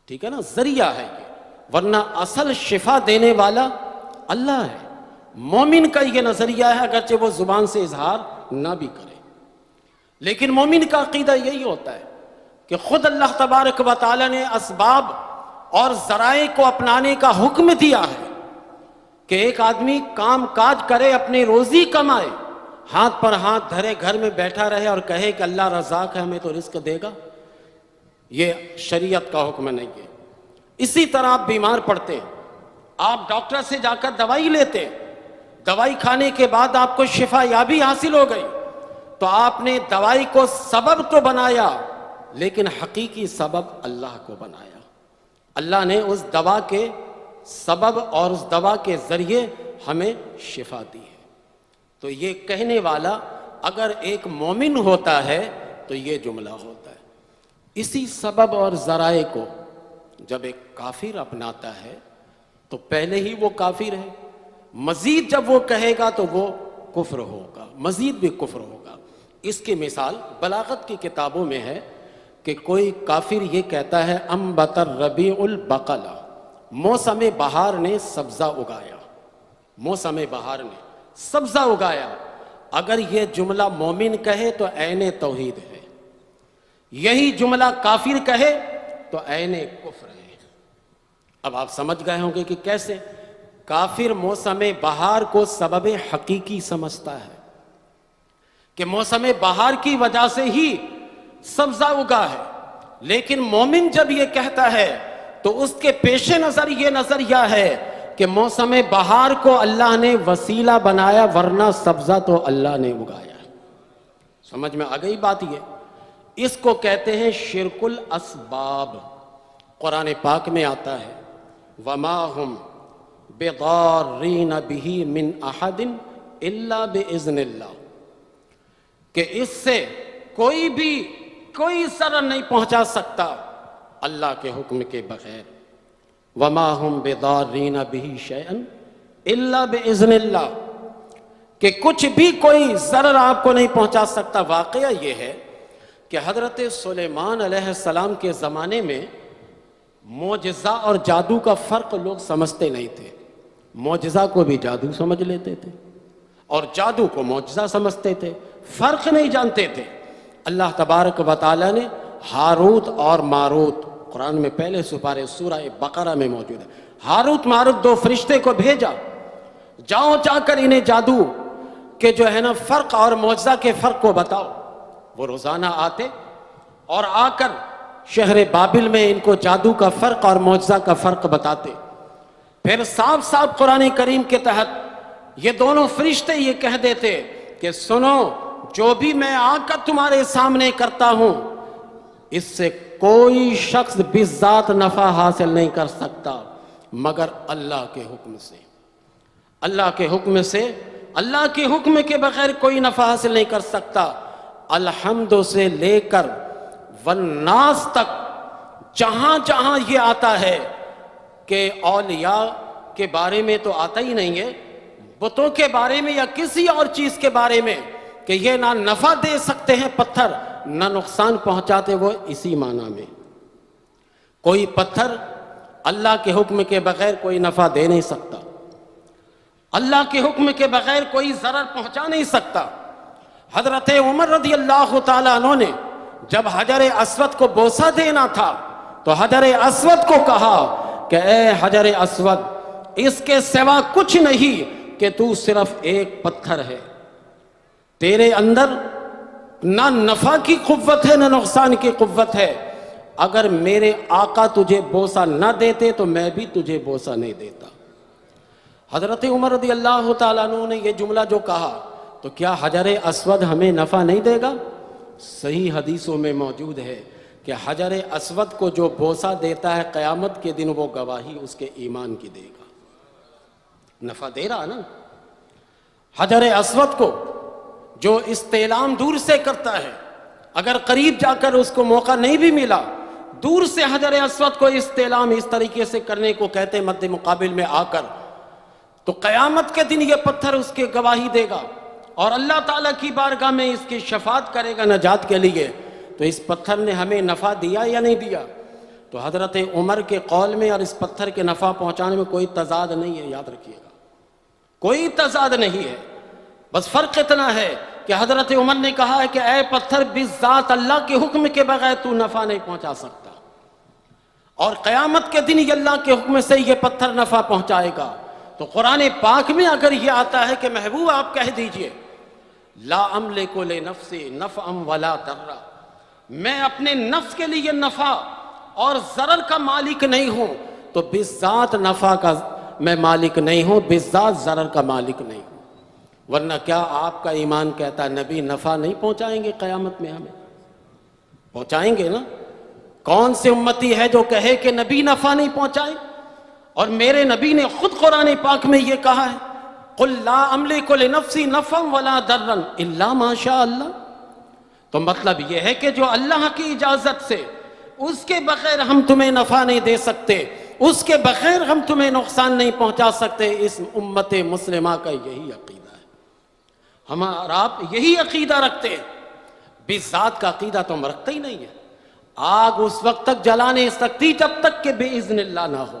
ٹھیک ہے نا, ذریعہ ہے یہ, ورنہ اصل شفا دینے والا اللہ ہے. مومن کا یہ نظریہ ہے, اگرچہ وہ زبان سے اظہار نہ بھی کرے, لیکن مومن کا عقیدہ یہی ہوتا ہے کہ خود اللہ تبارک و تعالی نے اسباب اور ذرائع کو اپنانے کا حکم دیا ہے کہ ایک آدمی کام کاج کرے, اپنی روزی کمائے, ہاتھ پر ہاتھ دھرے گھر میں بیٹھا رہے اور کہے کہ اللہ رزاق ہے ہمیں تو رزق دے گا. یہ شریعت کا حکم نہیں ہے. اسی طرح آپ بیمار پڑتے, آپ ڈاکٹر سے جا کر دوائی لیتے, دوائی کھانے کے بعد آپ کو شفا یابی حاصل ہو گئی, تو آپ نے دوائی کو سبب تو بنایا لیکن حقیقی سبب اللہ کو بنایا. اللہ نے اس دوا کے سبب اور اس دوا کے ذریعے ہمیں شفا دی ہے. تو یہ کہنے والا اگر ایک مومن ہوتا ہے تو یہ جملہ ہوتا ہے. اسی سبب اور ذرائع کو جب ایک کافر اپناتا ہے تو پہلے ہی وہ کافر ہے, مزید جب وہ کہے گا تو وہ کفر ہوگا, مزید بھی کفر ہوگا. اس کی مثال بلاغت کی کتابوں میں ہے کہ کوئی کافر یہ کہتا ہے انبت الربیع البقلہ, موسم بہار نے سبزہ اگایا، موسم بہار نے سبزہ اگایا، اگر یہ جملہ مومن کہے تو عین توحید ہے، یہی جملہ کافر کہے تو عین کفر ہے۔ اب آپ سمجھ گئے ہوں گے کہ کیسے کافر موسم بہار کو سبب حقیقی سمجھتا ہے کہ موسم بہار کی وجہ سے ہی سبزہ اگا ہے، لیکن مومن جب یہ کہتا ہے تو اس کے پیش نظر یہ نظریہ ہے کہ موسم بہار کو اللہ نے وسیلہ بنایا، ورنہ سبزہ تو اللہ نے اگایا۔ سمجھ میں آ گئی بات؟ یہ اس کو کہتے ہیں شرک الاسباب۔ قرآن پاک میں آتا ہے وَمَا هُمْ بِضَارِّينَ بِهِ مِنْ أَحَدٍ إِلَّا بِإِذْنِ اللَّهِ، کہ اس سے کوئی بھی کوئی ضرر نہیں پہنچا سکتا اللہ کے حکم کے بغیر۔ وَمَا هُمْ بِضَارِّينَ بِهِ شَيْئًا إِلَّا بِإِذْنِ اللَّهِ، کہ کچھ بھی کوئی ضرر آپ کو نہیں پہنچا سکتا۔ واقعہ یہ ہے کہ حضرت سلیمان علیہ السلام کے زمانے میں معجزہ اور جادو کا فرق لوگ سمجھتے نہیں تھے۔ معجزہ کو بھی جادو سمجھ لیتے تھے اور جادو کو معجزہ سمجھتے تھے، فرق نہیں جانتے تھے۔ اللہ تبارک و تعالی نے ہاروت اور ماروت، قرآن میں پہلے سپارے سورہ بقرہ میں موجود ہے، ہاروت ماروت دو فرشتے کو بھیجا، جاؤ جا کر انہیں جادو کے جو ہے نا فرق اور معجزہ کے فرق کو بتاؤ۔ وہ روزانہ آتے اور آ کر شہر بابل میں ان کو جادو کا فرق اور معجزہ کا فرق بتاتے۔ پھر صاف صاف قرآن کریم کے تحت یہ دونوں فرشتے یہ کہہ دیتے کہ سنو، جو بھی میں آ کر تمہارے سامنے کرتا ہوں اس سے کوئی شخص بذات نفع حاصل نہیں کر سکتا مگر اللہ کے حکم سے، اللہ کے حکم سے، اللہ کے حکم کے بغیر کوئی نفع حاصل نہیں کر سکتا۔ الحمد سے لے کر والناس تک جہاں جہاں یہ آتا ہے کہ اولیاء کے بارے میں تو آتا ہی نہیں ہے، بتوں کے بارے میں یا کسی اور چیز کے بارے میں کہ یہ نہ نفع دے سکتے ہیں پتھر نہ نقصان پہنچاتے، وہ اسی معنی میں کوئی پتھر اللہ کے حکم کے بغیر کوئی نفع دے نہیں سکتا، اللہ کے حکم کے بغیر کوئی ضرر پہنچا نہیں سکتا۔ حضرت عمر رضی اللہ تعالیٰ عنہ نے جب حجر اسود کو بوسہ دینا تھا تو حجر اسود کو کہا کہ اے حجر اسود، اس کے سوا کچھ نہیں کہ تو صرف ایک پتھر ہے، تیرے اندر نہ نفع کی قوت ہے نہ نقصان کی قوت ہے، اگر میرے آقا تجھے بوسہ نہ دیتے تو میں بھی تجھے بوسہ نہیں دیتا۔ حضرت عمر رضی اللہ تعالیٰ عنہ نے یہ جملہ جو کہا تو کیا حجر اسود ہمیں نفع نہیں دے گا؟ صحیح حدیثوں میں موجود ہے کہ حجر اسود کو جو بوسہ دیتا ہے قیامت کے دن وہ گواہی اس کے ایمان کی دے گا، نفع دے رہا نا۔ حجر اسود کو جو استعلام دور سے کرتا ہے، اگر قریب جا کر اس کو موقع نہیں بھی ملا، دور سے حجر اسود کو استعلام اس طریقے سے کرنے کو کہتے ہیں مد مقابل میں آ کر، تو قیامت کے دن یہ پتھر اس کے گواہی دے گا اور اللہ تعالیٰ کی بارگاہ میں اس کی شفاعت کرے گا نجات کے لیے۔ تو اس پتھر نے ہمیں نفع دیا یا نہیں دیا؟ تو حضرت عمر کے قول میں اور اس پتھر کے نفع پہنچانے میں کوئی تضاد نہیں ہے، یاد رکھیے گا، کوئی تضاد نہیں ہے، بس فرق اتنا ہے کہ حضرت عمر نے کہا ہے کہ اے پتھر، بذات اللہ کے حکم کے بغیر تو نفع نہیں پہنچا سکتا، اور قیامت کے دن یہ اللہ کے حکم سے یہ پتھر نفع پہنچائے گا۔ تو قرآن پاک میں اگر یہ آتا ہے کہ محبوب آپ کہہ دیجئے لا املک لنفسی نفعا ولا ضرا، میں اپنے نفس کے لیے نفع اور ضرر کا مالک نہیں ہوں، تو بذات نفع کا میں مالک نہیں ہوں، بذات ضرر کا مالک نہیں ہوں۔ ورنہ کیا آپ کا ایمان کہتا ہے نبی نفع نہیں پہنچائیں گے قیامت میں؟ ہمیں پہنچائیں گے نا۔ کون سے امتی ہے جو کہے کہ نبی نفع نہیں پہنچائیں؟ اور میرے نبی نے خود قرآن پاک میں یہ کہا ہے قل لا املک لنفسی نفعا ولا ضرا الا ما شاء اللہ۔ تو مطلب یہ ہے کہ جو اللہ کی اجازت سے، اس کے بغیر ہم تمہیں نفع نہیں دے سکتے، اس کے بغیر ہم تمہیں نقصان نہیں پہنچا سکتے۔ اس امت مسلمہ کا یہی عقیدہ ہے، ہم اور آپ یہی عقیدہ رکھتے ہیں۔ بذات کا عقیدہ تو ہم رکھتے ہی نہیں ہے۔ آگ اس وقت تک جلا نہیں سکتی جب تک کہ بِإِذْنِ اللہ نہ ہو،